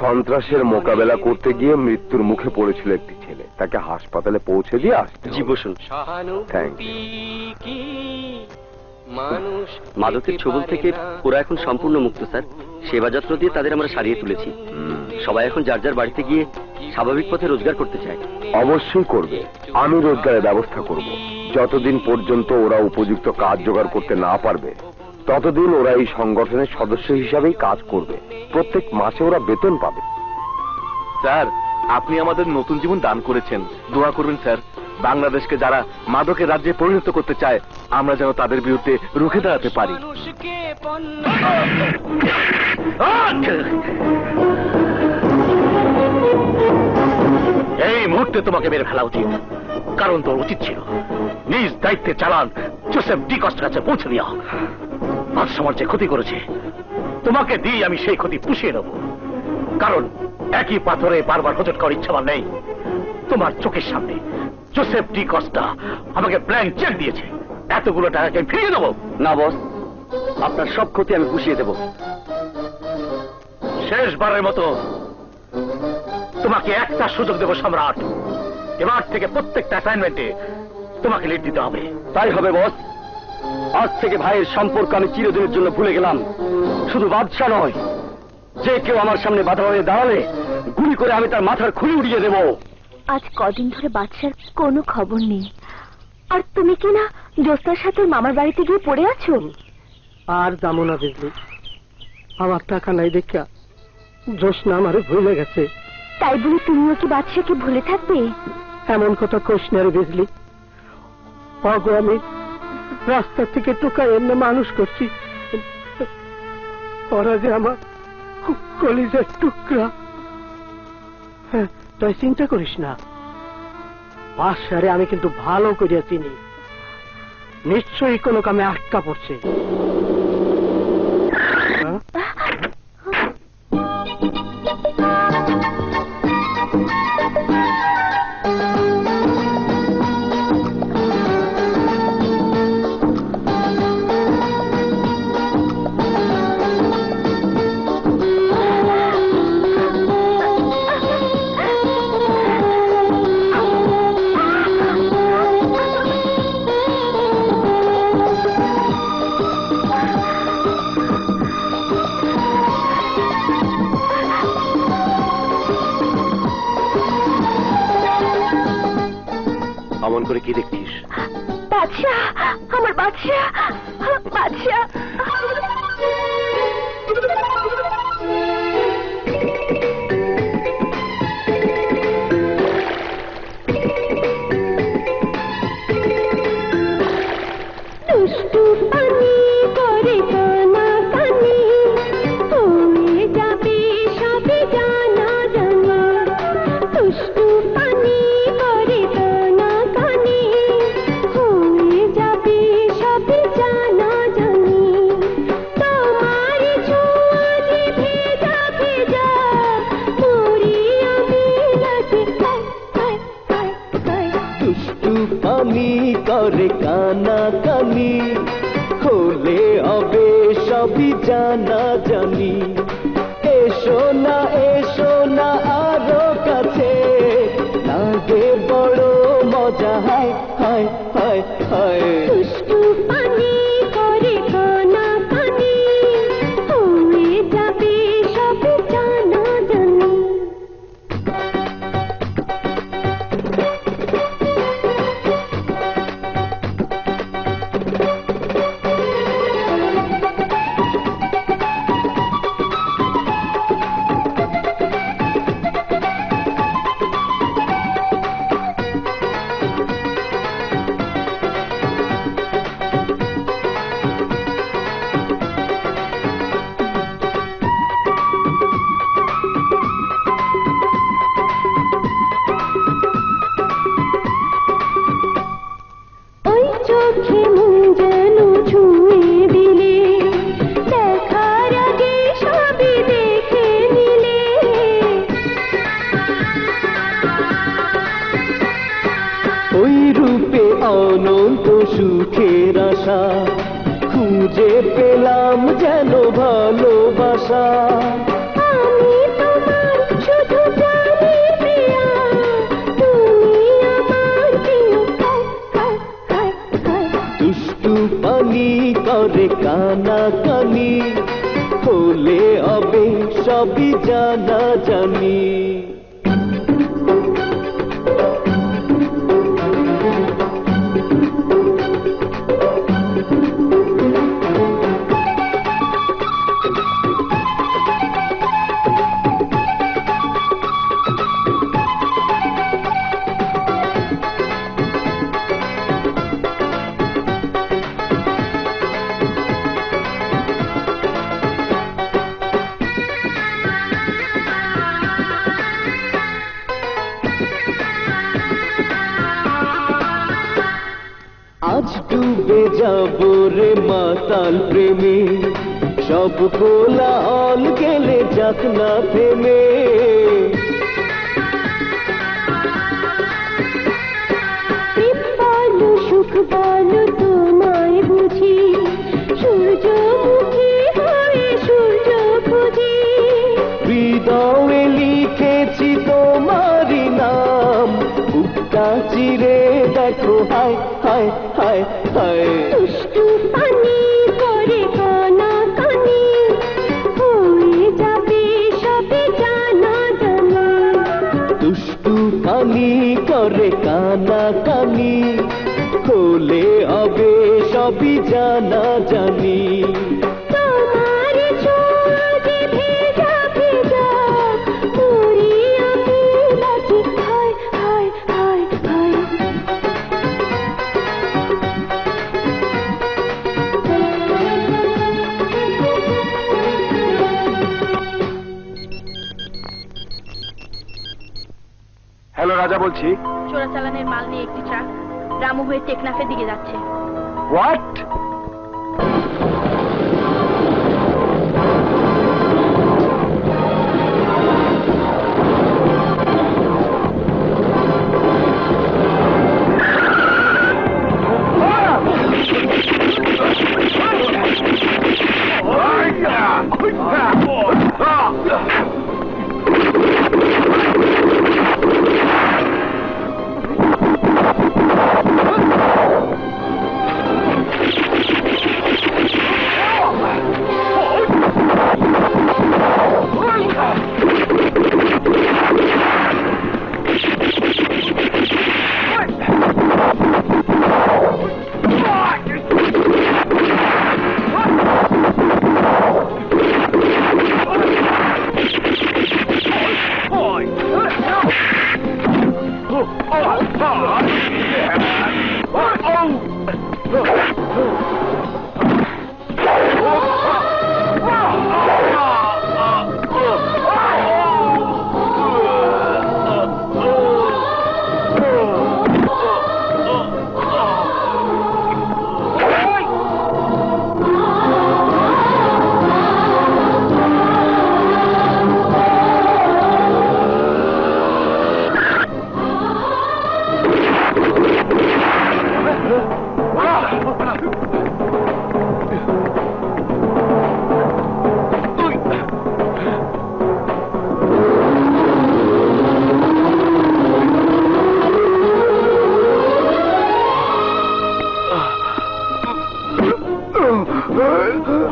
সন্ত্রাসের মোকাবেলা করতে গিয়ে মৃত্যুর মুখে পড়েছিল একটি ছেলে, তাকে হাসপাতালে পৌঁছে দিয়ে আসতে। জি বসুন। Thank you. মানুষ মাদকের ছবল থেকে ওরা এখন সম্পূর্ণ মুক্ত স্যার। সেবা যত্ন দিয়ে তাদের আমরা সারিয়ে তুলেছি। সবাই এখন যার যার বাড়িতে গিয়ে স্বাভাবিক পথে রোজগার করতে চায়। অবশ্যই করবে, আমি রোজগারের ব্যবস্থা করব। যতদিন পর্যন্ত ওরা উপযুক্ত কাজ জোগাড় করতে না পারবে ততদিন ওরা এই সংগঠনের সদস্য হিসাবেই কাজ করবে। প্রত্যেক মাসে ওরা বেতন পাবে। স্যার, আপনি আমাদের নতুন জীবন দান করেছেন, দোয়া করবেন স্যার। বাংলাদেশকে যারা মাদকের রাজ্যে পরিণত করতে চায়, আমরা যেন তাদের বিরুদ্ধে রুখে দাঁড়াতে পারি। এই মুহূর্তে তোমাকে মেরে ফেলা উচিত, কারণ তোর উচিত ছিল নিজ দায়িত্বে চালান জোসেফ ডি কস্টার কাছে পৌঁছে দেওয়া। আজ সমাজ যে ক্ষতি করেছে, তোমাকে দিয়ে আমি সেই ক্ষতি পুষিয়ে নেব। কারণ একই পাথরে বারবার হোঁচট করার ইচ্ছা আমার নেই। তোমার চোখের সামনে জোসেফ ডি কস্টা আমাকে ব্ল্যাঙ্ক চেক দিয়েছে, এতগুলো টাকাকে আমি ফিরিয়ে দেবো না বস, আপনার সব ক্ষতি আমি পুষিয়ে দেব। শেষবারের মতো তোমাকে একটা সুযোগ দেব সম্রাট। এবার থেকে প্রত্যেকটা অ্যাসাইনমেন্টে তোমাকে লিড দিতে হবে। তাই হবে বস। আজ থেকে ভাইয়ের সম্পর্ক আমি চিরদিনের জন্য ভুলে গেলাম। শুধু বাদশা নয়, যে কেউ আমার সামনে বাধা হয়ে দাঁড়ালে গুলি করে আমি তার মাথার খুলি উড়িয়ে দেব। আজ কদিন ধরে বাদশার কোনো খবর নেই, আর তুমি কি না জোস্তার সাথে মামার বাড়িতে গিয়ে পড়ে আছো? আর যাবো না বুঝলি, আমার টাকা নাই দেখা জোসনা আমারে ভুলে গেছে। তাই বলে তুমিও কি বাদশাকে ভুলে থাকবে? এমন কথা কোশ না রে বুঝলি। অগো আমি রাস্তা থেকে টোকা এমনি মানুষ করছি, ওরা যে আমার কলিজার টুকরা। হ্যাঁ, তুই চিন্তা করিস না, বাদশারে আমি কিন্তু ভালো করিয়া চিনি। নিশ্চয়ই কোনো কামে আটকা পড়ছে। অমন করে কি দেখছিস? বাদশা, আমার বাদশা, বাদশা। দুষ্টু পানি করে কানা কানি, হয়ে যাবে সবে জানা জানা। দুষ্টু পানি করে কানা কানি, হয়ে যাবে সবে জানা জানি। তোমার ছোঁয়াতে ভেজা ভেজা মরি আমি লাগে। দুষ্টু পানি করে কানা কানি, হলে হবে সবই জানা জানি। এসো না আরো কাছে, লাগে বড় মজা। হায় হায় হায় হায়। দুষ্টু পানি করে কানা কানি, হয়ে যাবে সবে জানা জানি। অনন্ত সুখের আশা, খুঁজে পেলাম যেন ভালোবাসা। আমি তোমার শুধু প্রাণের প্রিয়া, তুমি আমার প্রিয়। দুষ্টু পানি করে কানা কানি, হলে হবে সবই জানা জানি। আজ ডুবে যাব রে মাতাল প্রেমে, সব কোলাহল গেলে যাক না থেমে। প্রেম বলো সুখ বলো তোমায় বুঝি, সূর্যমুখী হয়ে সূর্য খুঁজি। হৃদয়ে লিখেছি তোমারই নাম, বুকটা চিরে দেখো হায় হায় হায় হায়। দুষ্টু পানি করে কানা কানি, হয়ে যাবে সবে জানা জানা। দুষ্টু পানি করে কানা কানি, হলে হবে সবই জানা জানি। তোমার ছোঁয়া যে ভেজা ভেজা, মরি আমি লাজে হায় হায় হায় হায়। হ্যালো, রাজা বলছি। চোরাচালানের মাল নিয়ে একটি ট্রাক রামু হয়ে টেকনাফের দিকে যাচ্ছে। হোয়াট?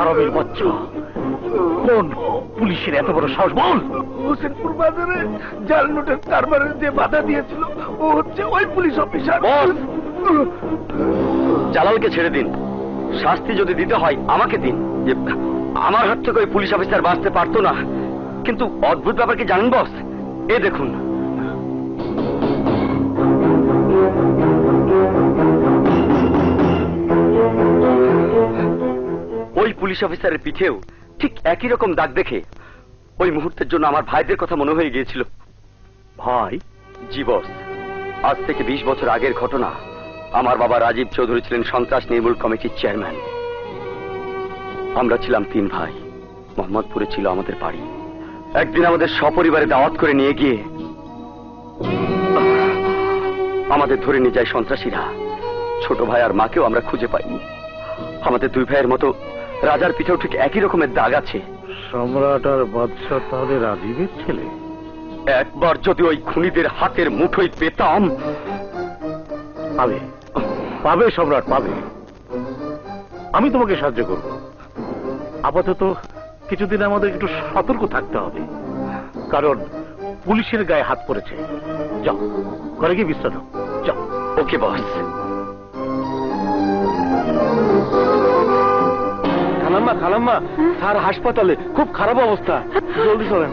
আরবের বাচ্চা, কোন পুলিশের এত বড় সাহস? বল। হোসেনপুর বাজারে জাল নোটের কারবারের যে বাধা দিয়েছিল, ও হচ্ছে ওই পুলিশ অফিসার। বস, জালালকে ছেড়ে দিন। শাস্তি যদি দিতে হয় আমাকে দিন। যে আমার হাত থেকে ওই পুলিশ অফিসার বাঁচতে পারতো না। কিন্তু অদ্ভুত ব্যাপার কি জানেন বস? এ দেখুন, ওই পুলিশ অফিসারের পিঠেও ঠিক একই রকম দাগ দেখে ওই মুহূর্তের জন্য আমার ভাইদের কথা মনে হয়ে গিয়েছিল। ভাই? জি বস, আজ থেকে 20 বছর আগের ঘটনা। আমার বাবা রাজীব চৌধুরী ছিলেন সন্ত্রাস নির্মূল কমিটির চেয়ারম্যান। আমরা ছিলাম 3 ভাই। মোহাম্মদপুরে ছিল আমাদের বাড়ি। একদিন আমাদের সপরিবারে দাওয়াত করে নিয়ে গিয়ে আমাদের ধরে নিয়ে যায় সন্ত্রাসীরা। ছোট ভাই আর মাকেও আমরা খুঁজে পাইনি। আমাদের দুই ভাইয়ের মতো রাজার পিঠেও ঠিক একই রকমের দাগ আছে। সম্রাট আর বাদশাহ তাহলে রাজীবের ছেলে? একবার যদি ওই খুনিদের হাতের মুঠোয় পেতাম। পাবে, পাবে সম্রাট, পাবে। আমি তোমাকে সাহায্য করব। আপাতত কিছুদিন আমাদের একটু সতর্ক থাকতে হবে, কারণ পুলিশের গায়ে হাত পড়েছে। যাও, ঘরে গিয়ে বিশ্রাম নাও, যাও। ওকে বস। খালাম্মা, খালাম্মা, স্যার হাসপাতালে, খুব খারাপ অবস্থা, জলদি চলেন।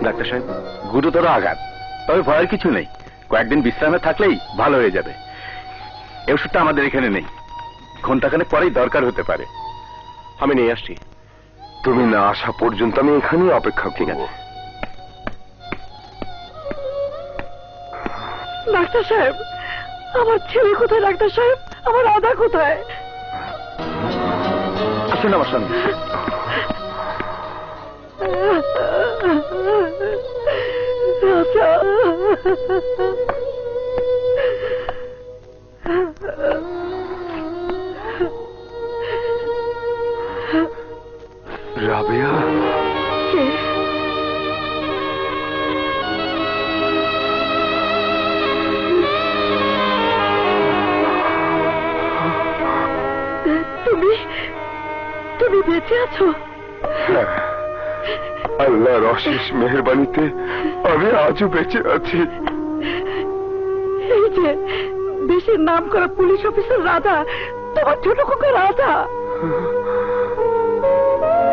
ডাক্তার সাহেব, গুরুতর আঘাত, তবে ভয়ের কিছু নেই। কয়েকদিন বিশ্রামে থাকলেই ভালো হয়ে যাবে। এই ওষুধটা আমাদের এখানে নেই, ঘন্টাখানেক পরেই দরকার হতে পারে। আমি নিয়ে আসছি। তুমি না আসা পর্যন্ত আমি এখানেই অপেক্ষা করব। ডাক্তার সাহেব, আমার ছেলে কোথায়? ডাক্তার সাহেব, আমার রাধা কোথায়? আসুন আমার সঙ্গে। রাজা, রাবেয়া, কে? তুমি বেঁচে আছো? আল্লাহর অশেষ মেহেরবানিতে আমি আজও বেঁচে আছি। এই যে দেশের নাম করা পুলিশ অফিসার রাধা, তোমার ছোট খোকা রাধা।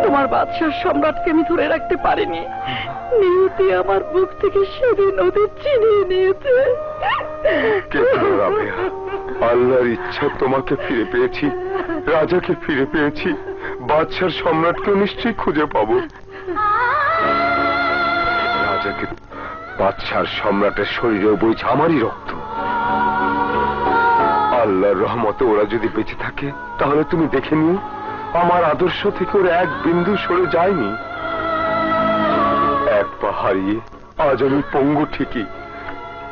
তোমার বাদশাহ সম্রাটকে আমি ধরে রাখতে পারিনি। নিয়তি আমার বুক থেকে সেদিন ওদের ছিনিয়ে নিয়েছে। আল্লাহর ইচ্ছা তোমাকে ফিরে পেয়েছি, রাজাকে ফিরে পেয়েছি, বাদশার সম্রাটকেও নিশ্চয়ই খুঁজে পাবো। রাজাকে, বাদশার সম্রাটের শরীরেও বইছে আমারই রক্ত। আল্লাহর রহমতে ওরা যদি বেঁচে থাকে, তাহলে তুমি দেখে নিও আমার আদর্শ থেকে ওরা এক বিন্দু সরে যায়নি। এক পা হারিয়ে আজ আমি পঙ্গু ঠিকই,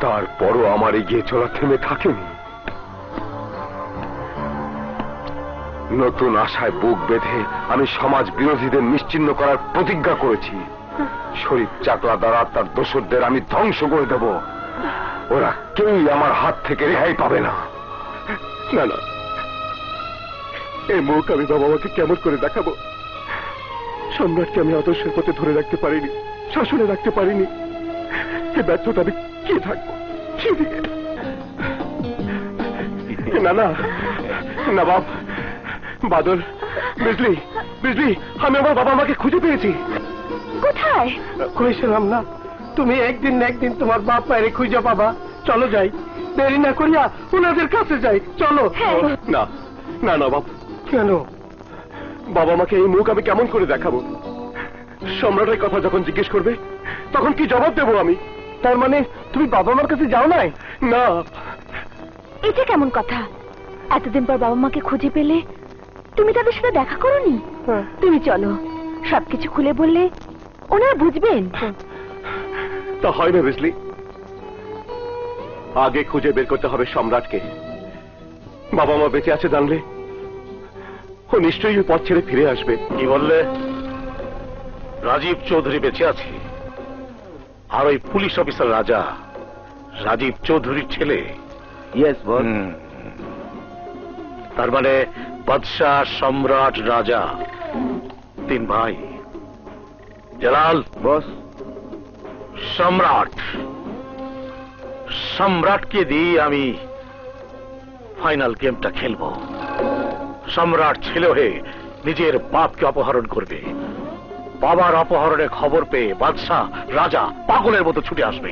তারপরও আমার এগিয়ে চলা থেমে থাকেনি। নতুন আশায় বুক বেঁধে আমি সমাজ বিরোধীদের নিশ্চিহ্ন করার প্রতিজ্ঞা করেছি। শরীফ চাকলা দ্বারা তার দোসরদের আমি ধ্বংস করে দেব। ওরা কেউই আমার হাত থেকে রেহাই পাবে না। না না, এই মুখ আমি বাবা মাকে কেমন করে দেখাবো? সম্রাটকে আমি আদর্শের পথে ধরে রাখতে পারিনি, শাসনে রাখতে পারিনি। এই ব্যর্থতা আমি কি থাকবো সেদিকে? না না না বাপ, বাদল, বিজলি, বিজলি, আমি আমার বাবা মাকে খুঁজে পেয়েছি। কোথায়? কইছিলাম না, তুমি একদিন না একদিন তোমার বাপ মায়ের খুঁজে পাবা। চলো যাই, দেরি না করিয়া ওনাদের কাছে যাই, চলো। না না না বাপ, কেন? বাবা মাকে এই মুখ আমি কেমন করে দেখাবো? সম্রাটের কথা যখন জিজ্ঞেস করবে, তখন কি জবাব দেবো আমি? তার মানে তুমি বাবা মার কাছে যাও নাই? না। এটা কেমন কথা? এতদিন পর বাবা মাকে খুঁজে পেলে তুমি তাদের সাথে দেখা করোনি? তুমি চলো, সবকিছু খুলে বললে ওনারা বুঝবেন। তা হয় না বুঝলি, আগে খুঁজে বের করতে হবে সম্রাটকে। বাবা মা বেঁচে আছে জানলে ও নিশ্চয়ই ওই পথ ছেড়ে ফিরে আসবে। কি বললে? রাজীব চৌধুরী বেঁচে আছে? আর ওই পুলিশ অফিসার রাজা রাজীব চৌধুরীর ছেলে? Yes boss. তার মানে বাদশাহ, সম্রাট, রাজা, তিন ভাই। জালাল বস, সম্রাটকে দিয়ে আমি ফাইনাল গেমটা খেলবো। সম্রাট ছেলে হয়ে নিজের বাপকে অপহরণ করবে। বাবার অপহরণের খবর পেয়ে বাদশাহ, রাজা পাগলের মতো ছুটে আসবে।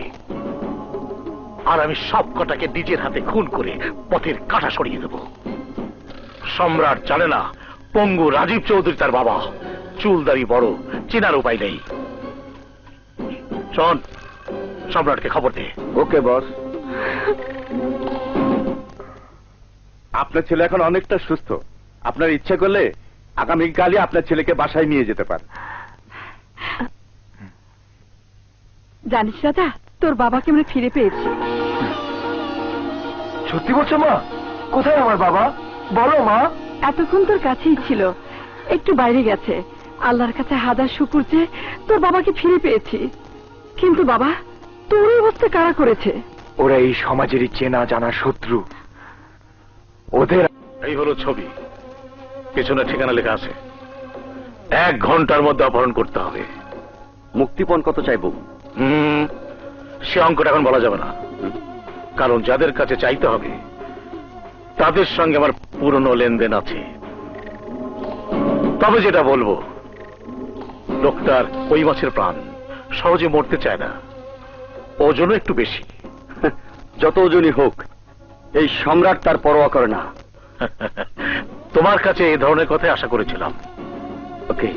আর আমি সব কটাকে নিজের হাতে খুন করে পথের কাঁটা সরিয়ে দেব। সম্রাট জানে না পঙ্গু রাজীব চৌধুরী তার বাবা। চুলদারি বড়, চেনার উপায় নেই। শোন, সম্রাটকে খবর দে। ওকে বস। আপনার ছেলে এখন অনেকটা সুস্থ। আপনার ইচ্ছা করলে আগামীকালই আপনার ছেলেকে বাসায় নিয়ে যেতে পারেন। জানিস রাজা, তোর বাবাকে আমরা ফিরে পেয়েছি। সত্যি বলছো মা? কোথায় আমার বাবা? বলো মা। এতক্ষণ তোর কাছেই ছিল, একটু বাইরে গেছে। আল্লাহর কাছে হাজার শুকুর যে তোর বাবাকে ফিরে পেয়েছি। কিন্তু বাবা, তোর এই অবস্থা কারা করেছে? ওরা এই সমাজেরই চেনা জানা শত্রু। ওদের এই হলো ছবি, পেছনে ঠিকানা লেখা আছে। 1 ঘন্টার মধ্যে অপহরণ করতে হবে। মুক্তিপণ কত চাইবো? সে অঙ্কটা এখন বলা যাবে না, কারণ যাদের কাছে চাইতে হবে তাদের সঙ্গে আমার পুরনো লেনদেন আছে। তবে যেটা বলবো, লোকটার ওই মাছের প্রাণ সহজে মরতে চায় না, ওজনও একটু বেশি। যত ওজনই হোক, এই সম্রাট তার পরোয়া করে না। তোমার কাছে এই ধরনের কথাই আশা করেছিলাম। ওকে,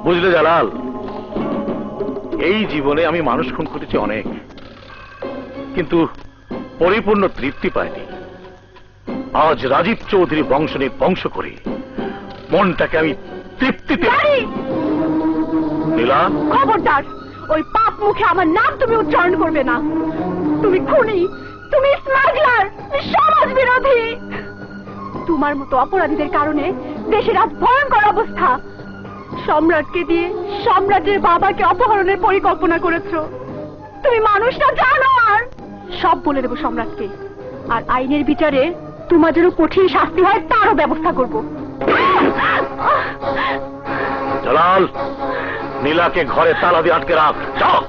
বুঝলে জালাল, এই জীবনে আমি মানুষ খুন করেছি অনেক, কিন্তু পরিপূর্ণ তৃপ্তি পাইনি। আজ রাজীব চৌধুরী বংশ নিয়ে বংশ করে মনটাকে আমি তৃপ্তিতে। নীলা, খবরদার, ওই পাপ মুখে আমার নাম তুমি উচ্চারণ করবে না। তুমি খুনি, তুমি স্মাগলার, সমাজ বিরোধী। তোমার মতো অপরাধীদের কারণে দেশের আজ ভয়ঙ্কর অবস্থা। সম্রাটকে দিয়ে সম্রাটের বাবাকে অপহরণের পরিকল্পনা করেছো। তুমি মানুষটা জানো, আর সব বলে দেবো সম্রাটকে। আর আইনের বিচারে তোমার যেন কঠিন শাস্তি হয় তারও ব্যবস্থা করব। জালাল, নীলাকে ঘরে তালা দিয়ে আটকে রাখ। যাও।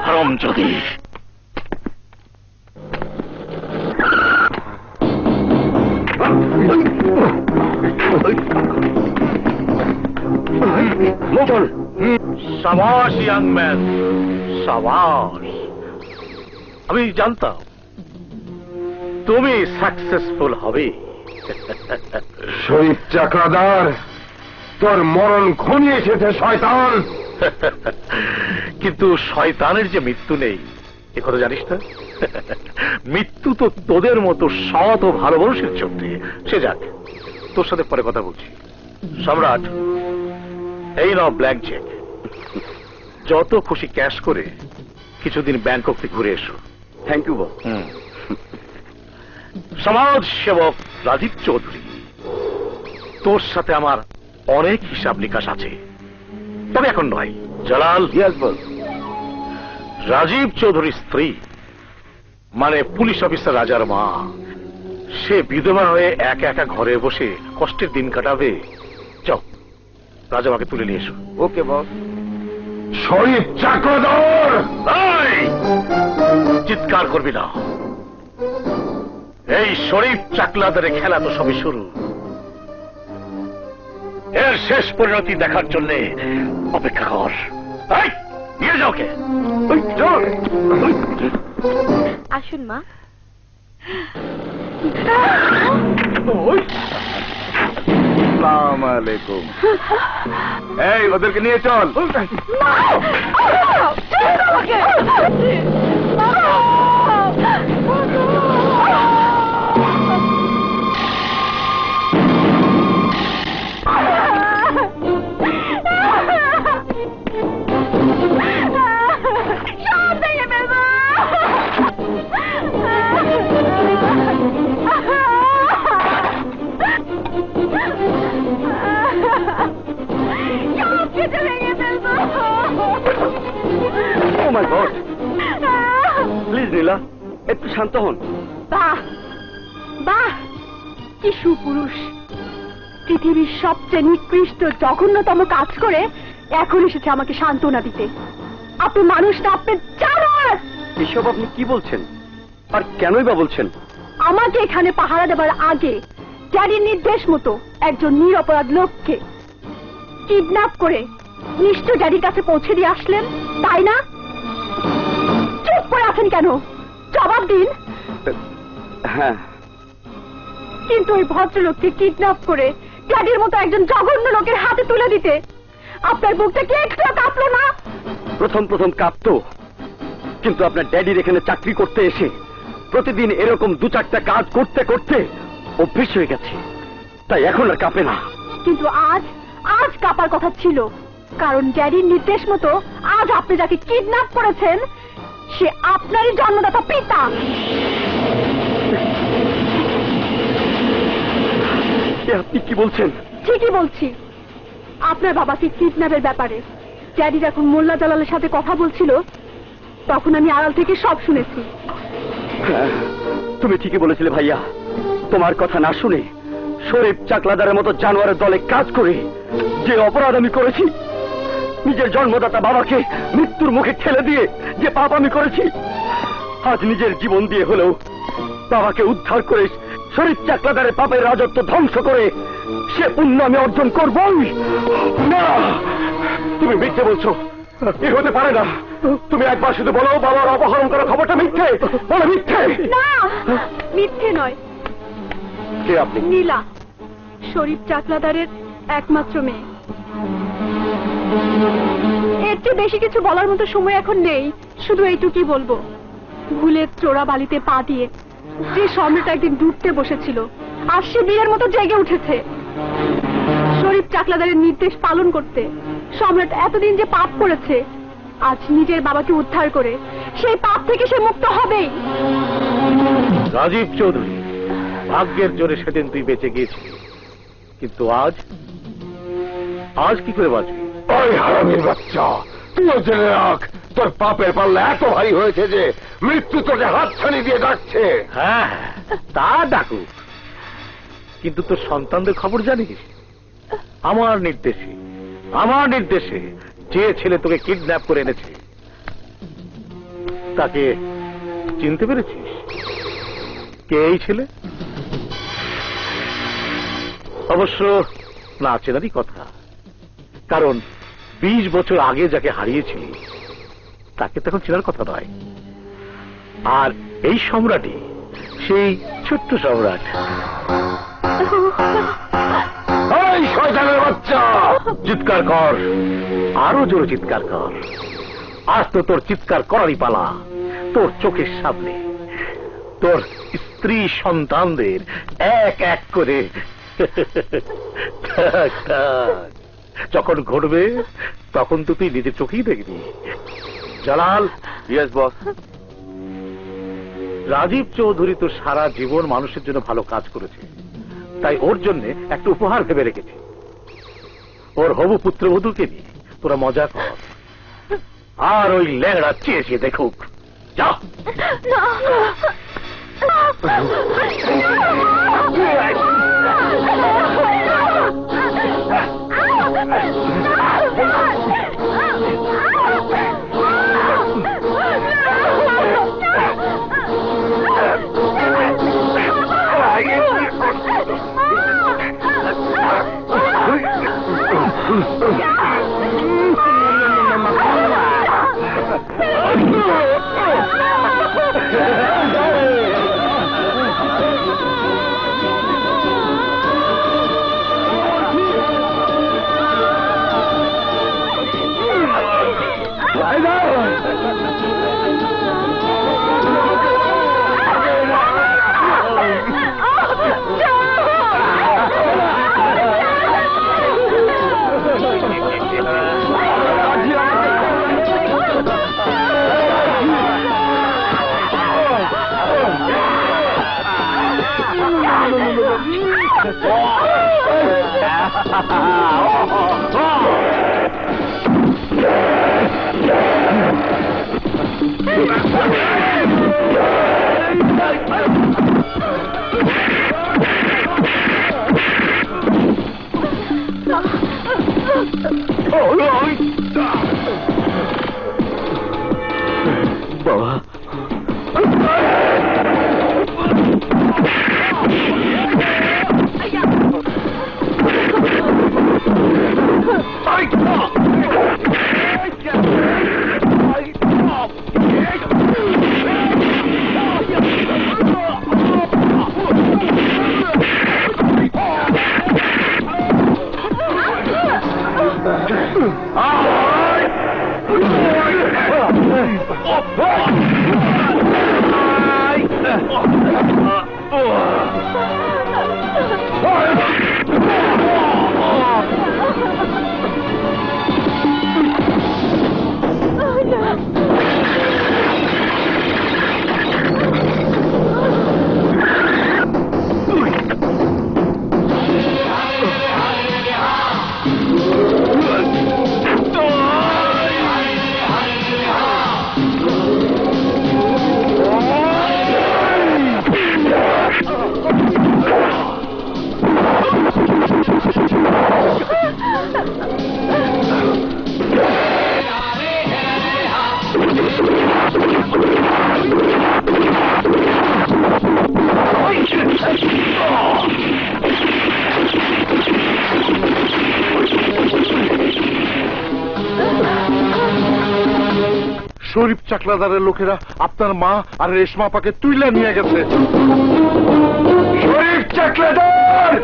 হারামজাদি। সাবাস ইয়াং ম্যান, সাবাস। আমি জানতাম তুমি সাকসেসফুল হবে। শরীফ চাকরাদার, তোর মরণ ঘনিয়ে এসেছে শয়তান। কিন্তু শয়তানের যে মৃত্যু নেই এ কথা জানিস না? মৃত্যু তো তোদের মতো সৎ ও ভালো মানুষের চোখে। সে যাক, তোর সাথে পরে কথা বলছি। সম্রাট, এই নাও ব্ল্যাঙ্ক চেক। যত খুশি ক্যাশ করে কিছুদিন ব্যাংকক থেকে ঘুরে এসো। Thank you boss. সমাজ সেবক রাজীব চৌধুরী, তোর সাথে আমার অনেক হিসাব নিকাশ আছে, তবে এখন নয়। জালাল, রাজীব চৌধুরীর স্ত্রী মানে পুলিশ অফিসার রাজার মা, সে বিধবা হয়ে একা একা ঘরে বসে কষ্টের দিন কাটাবে। যাও, রাজা মাকে তুলে নিয়ে এসো। ওকে বস। শরীফ চাকরাদার, চিৎকার করবি না। এই শরীফ চাকলাদারের খেলা তো সবই শুরু। এর শেষ পরিণতি দেখার জন্য অপেক্ষা কর। নিয়ে যাও কে। আসুন মা। আসসালামু আলাইকুম। এই, ওদেরকে নিয়ে চল। ও মাই গড, প্লিজ নীলা, একটু শান্ত হন। বাহ বাহ, কি সুপুরুষ। পৃথিবীর সবচেয়ে নিকৃষ্ট জঘন্যতম কাজ করে এখন এসেছে আমাকে সান্ত্বনা দিতে। আপনি মানুষ না, আপনি জানোয়ার। এসব আপনি কি বলছেন, আর কেনই বা বলছেন? আমাকে এখানে পাহারা দেবার আগে ড্যাডির নির্দেশ মতো একজন নিরপরাধ লোককে কিডন্যাপ করে নিশ্চয় ড্যাডির কাছে পৌঁছে দিয়ে আসলেন, তাই না? চুপ করে আছেন কেন? জবাব দিন। হ্যাঁ। কিন্তু ওই ভদ্রলোককে কিডন্যাপ করে ড্যাডির মতো একজন জঘন্য লোকের হাতে তুলে দিতে আপনার বুকটা কি একটু কাঁপলো না? প্রথম প্রথম কাঁপতো, কিন্তু আপনার ড্যাডির এখানে চাকরি করতে এসে প্রতিদিন এরকম 2-4টা কাজ করতে করতে অভ্যেস হয়ে গেছে, তাই এখন আর কাঁপে না। কিন্তু আজ আজ কাপার কথা ছিল, কারণ ড্যাডির নির্দেশ মতো আজ আপনি যাকে কিডন্যাপ করেছেন সে আপনারই জন্মদাতা পিতা। আপনি কি বলছেন? ঠিকই বলছি। আপনার বাবাকে কিডন্যাপের ব্যাপারে ড্যাডি যখন মোল্লা জালালের সাথে কথা বলছিল তখন আমি আড়াল থেকে সব শুনেছি। হ্যাঁ, তুমি ঠিকই বলেছিলে ভাইয়া। তোমার কথা না শুনে শরীফ চাকলাদারের মতো জানোয়ারের দলে কাজ করে যে অপরাধ আমি করেছি, নিজের জন্মদাতা বাবাকে মৃত্যুর মুখে ঠেলে দিয়ে যে পাপ আমি করেছি, আজ নিজের জীবন দিয়ে হলেও বাবাকে উদ্ধার করে শরীফ চাকলাদারের পাপের রাজত্ব ধ্বংস করে সে পুণ্য আমি অর্জন করবই। না, তুমি মিথ্যে বলছো, এ হতে পারে না। তুমি একবার শুধু বলো বাবার অপহরণ করা খবরটা মিথ্যে, বলো মিথ্যে। না, মিথ্যে নয়। কে আপনি? নীলা, শরীফ চাকলাদারের একমাত্র মেয়ে। এর চেয়ে বেশি কিছু বলার মতো সময় এখন নেই, শুধু এইটুকুই বলবো, ভুলের চোরা বালিতে পা দিয়ে যে সম্রাট একদিন ডুবতে বসেছিল আর সে বীরের মতো জেগে উঠেছে শরীফ চাকলাদারের নির্দেশ পালন করতে। সম্রাট এতদিন যে পাপ করেছে, আজ নিজের বাবাকে উদ্ধার করে সেই পাপ থেকে সে মুক্ত হবেই। রাজীব চৌধুরী, ভাগ্যের জোরে সেদিন তুই বেঁচে গিয়েছিলি, কিন্তু আজ আজ কি করে বাঁচবি? ওই হারামির বাচ্চা, তুইও জেনে রাখ তোর পাপের পাল্লা এত ভারী হয়েছে যে মৃত্যু তোকে হাতছানি দিয়ে ডাকছে। হ্যাঁ, তা ডাকুক, কিন্তু তোর সন্তানদের খবর জানিস? আমার নির্দেশে যে ছেলে তোকে কিডন্যাপ করে এনেছে তাকে চিনতে পেরেছিস? কে এই ছেলে? অবশ্য না চেনারই কথা, কারণ 20 বছর আগে যাকে হারিয়েছিলি তাকে তখন চেনার কথা নয়। আর এই সম্রাটই সেই ছোট্ট সম্রাট। এই শয়তানের বাচ্চা, চিৎকার কর, আরো জোরে চিৎকার কর। আজ তো তোর চিৎকার করারই পালা। তোর চোখের সামনে তোর স্ত্রী সন্তানদের এক এক করে যখন ঘটবে তখন তো তুই নিজের চোখেই দেখবি। জালাল। Yes boss. রাজীব চৌধুরী তো সারা জীবন মানুষের জন্য ভালো কাজ করেছে, তাই ওর জন্য একটা উপহার ভেবে রেখেছে। ওর হবু পুত্রবধূকে নিয়ে তোরা মজা কর, আর ওই ল্যাংড়া চেয়ে দেখুক। যা। শরীফ চাকলাদারের লোকেরা আপনার মা আর রেশমা আপাকে তুইলা নিয়ে গেছে। শরীফ চাকলাদার!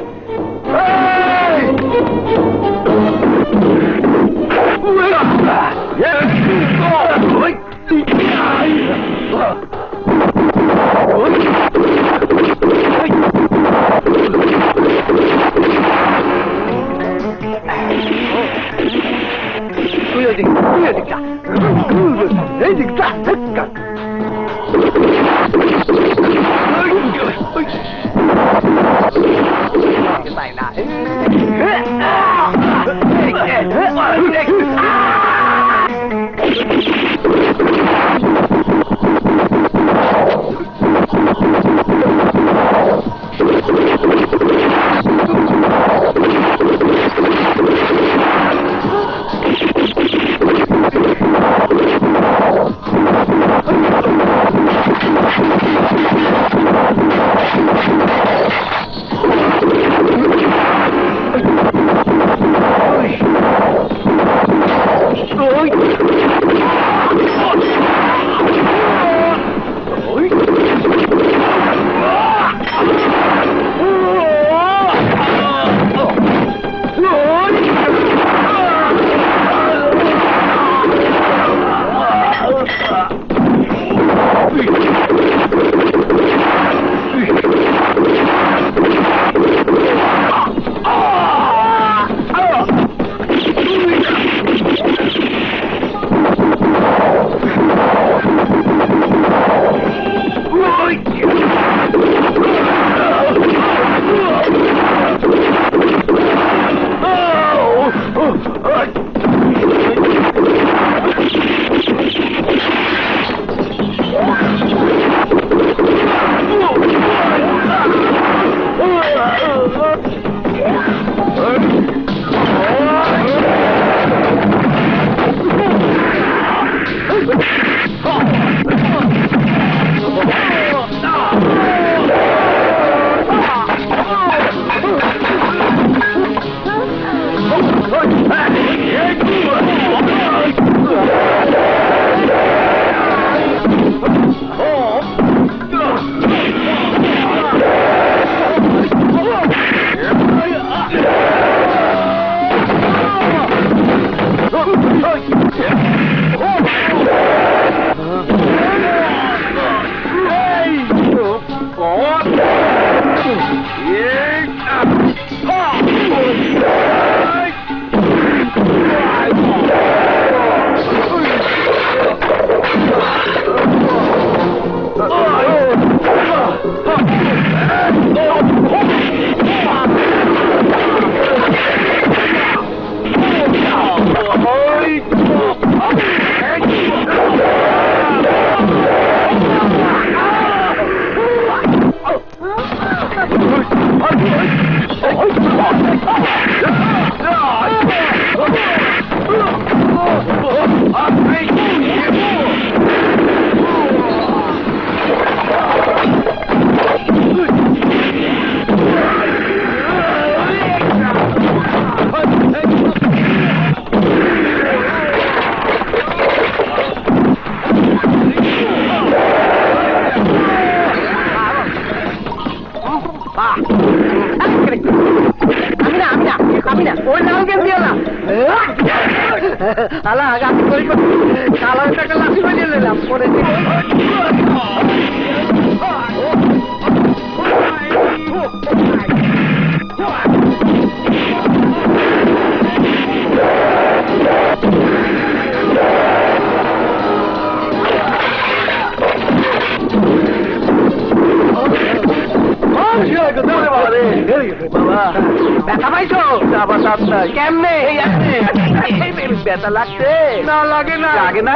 ব্যথা লাগছে না? লাগে না? লাগে না?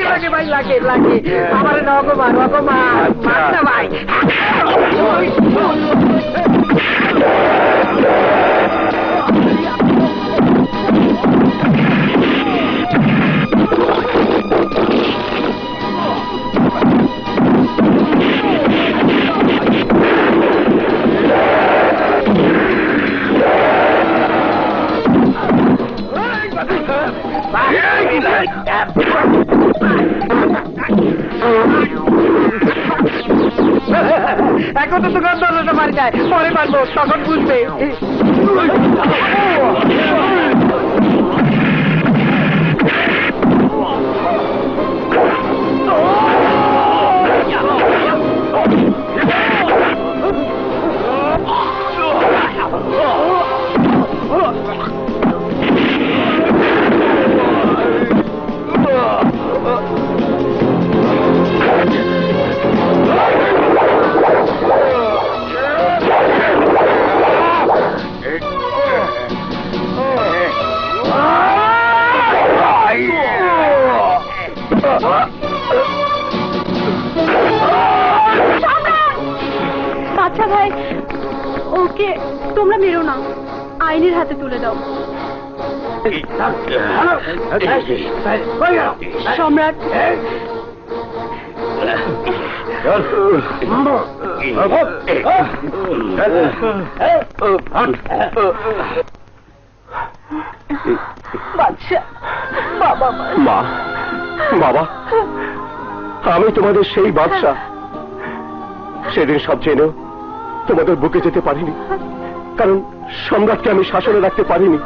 লাগে ভাই, লাগে লাগে। আমার নগমান নগমান না ভাই। দেখো তো দোকান দরজাটা মারি যায়, পরে পারবো, তখন বুঝবে। বাচ্চা ভাই, ওকে তোমরা মেরো না, আইনের হাতে তুলে দাও। সম্রাট, বাচ্চা, বাবা, মা, বাবা, আমি তোমাদের সেই বাদশা। সেদিন সব জেনেও তোমাদের বুকে যেতে পারিনি, কারণ সম্রাটকে আমি শাসনে রাখতে পারিনি।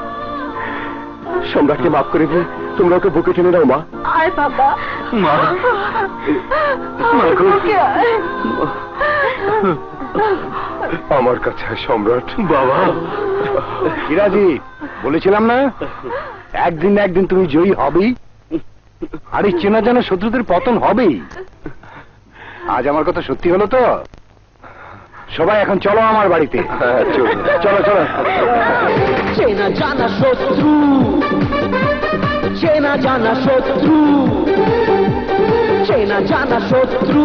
সম্রাটকে মাফ করে দিয়ে তোমরা ওকে বুকে টেনে নাও মা। আয় বাবা, মা, আমার কাছে সম্রাট। বাবা, কিরাজি, বলেছিলাম না একদিন না একদিন তুমি জয়ী হবেই, আর এই চেনা জানা শত্রুদের পতন হবেই। আজ আমার কথা সত্যি হলো তো? সবাই এখন চলো আমার বাড়িতে। চলো চলো। চেনা জানা শত্রু, চেনা জানা শত্রু, চেনা জানা শত্রু।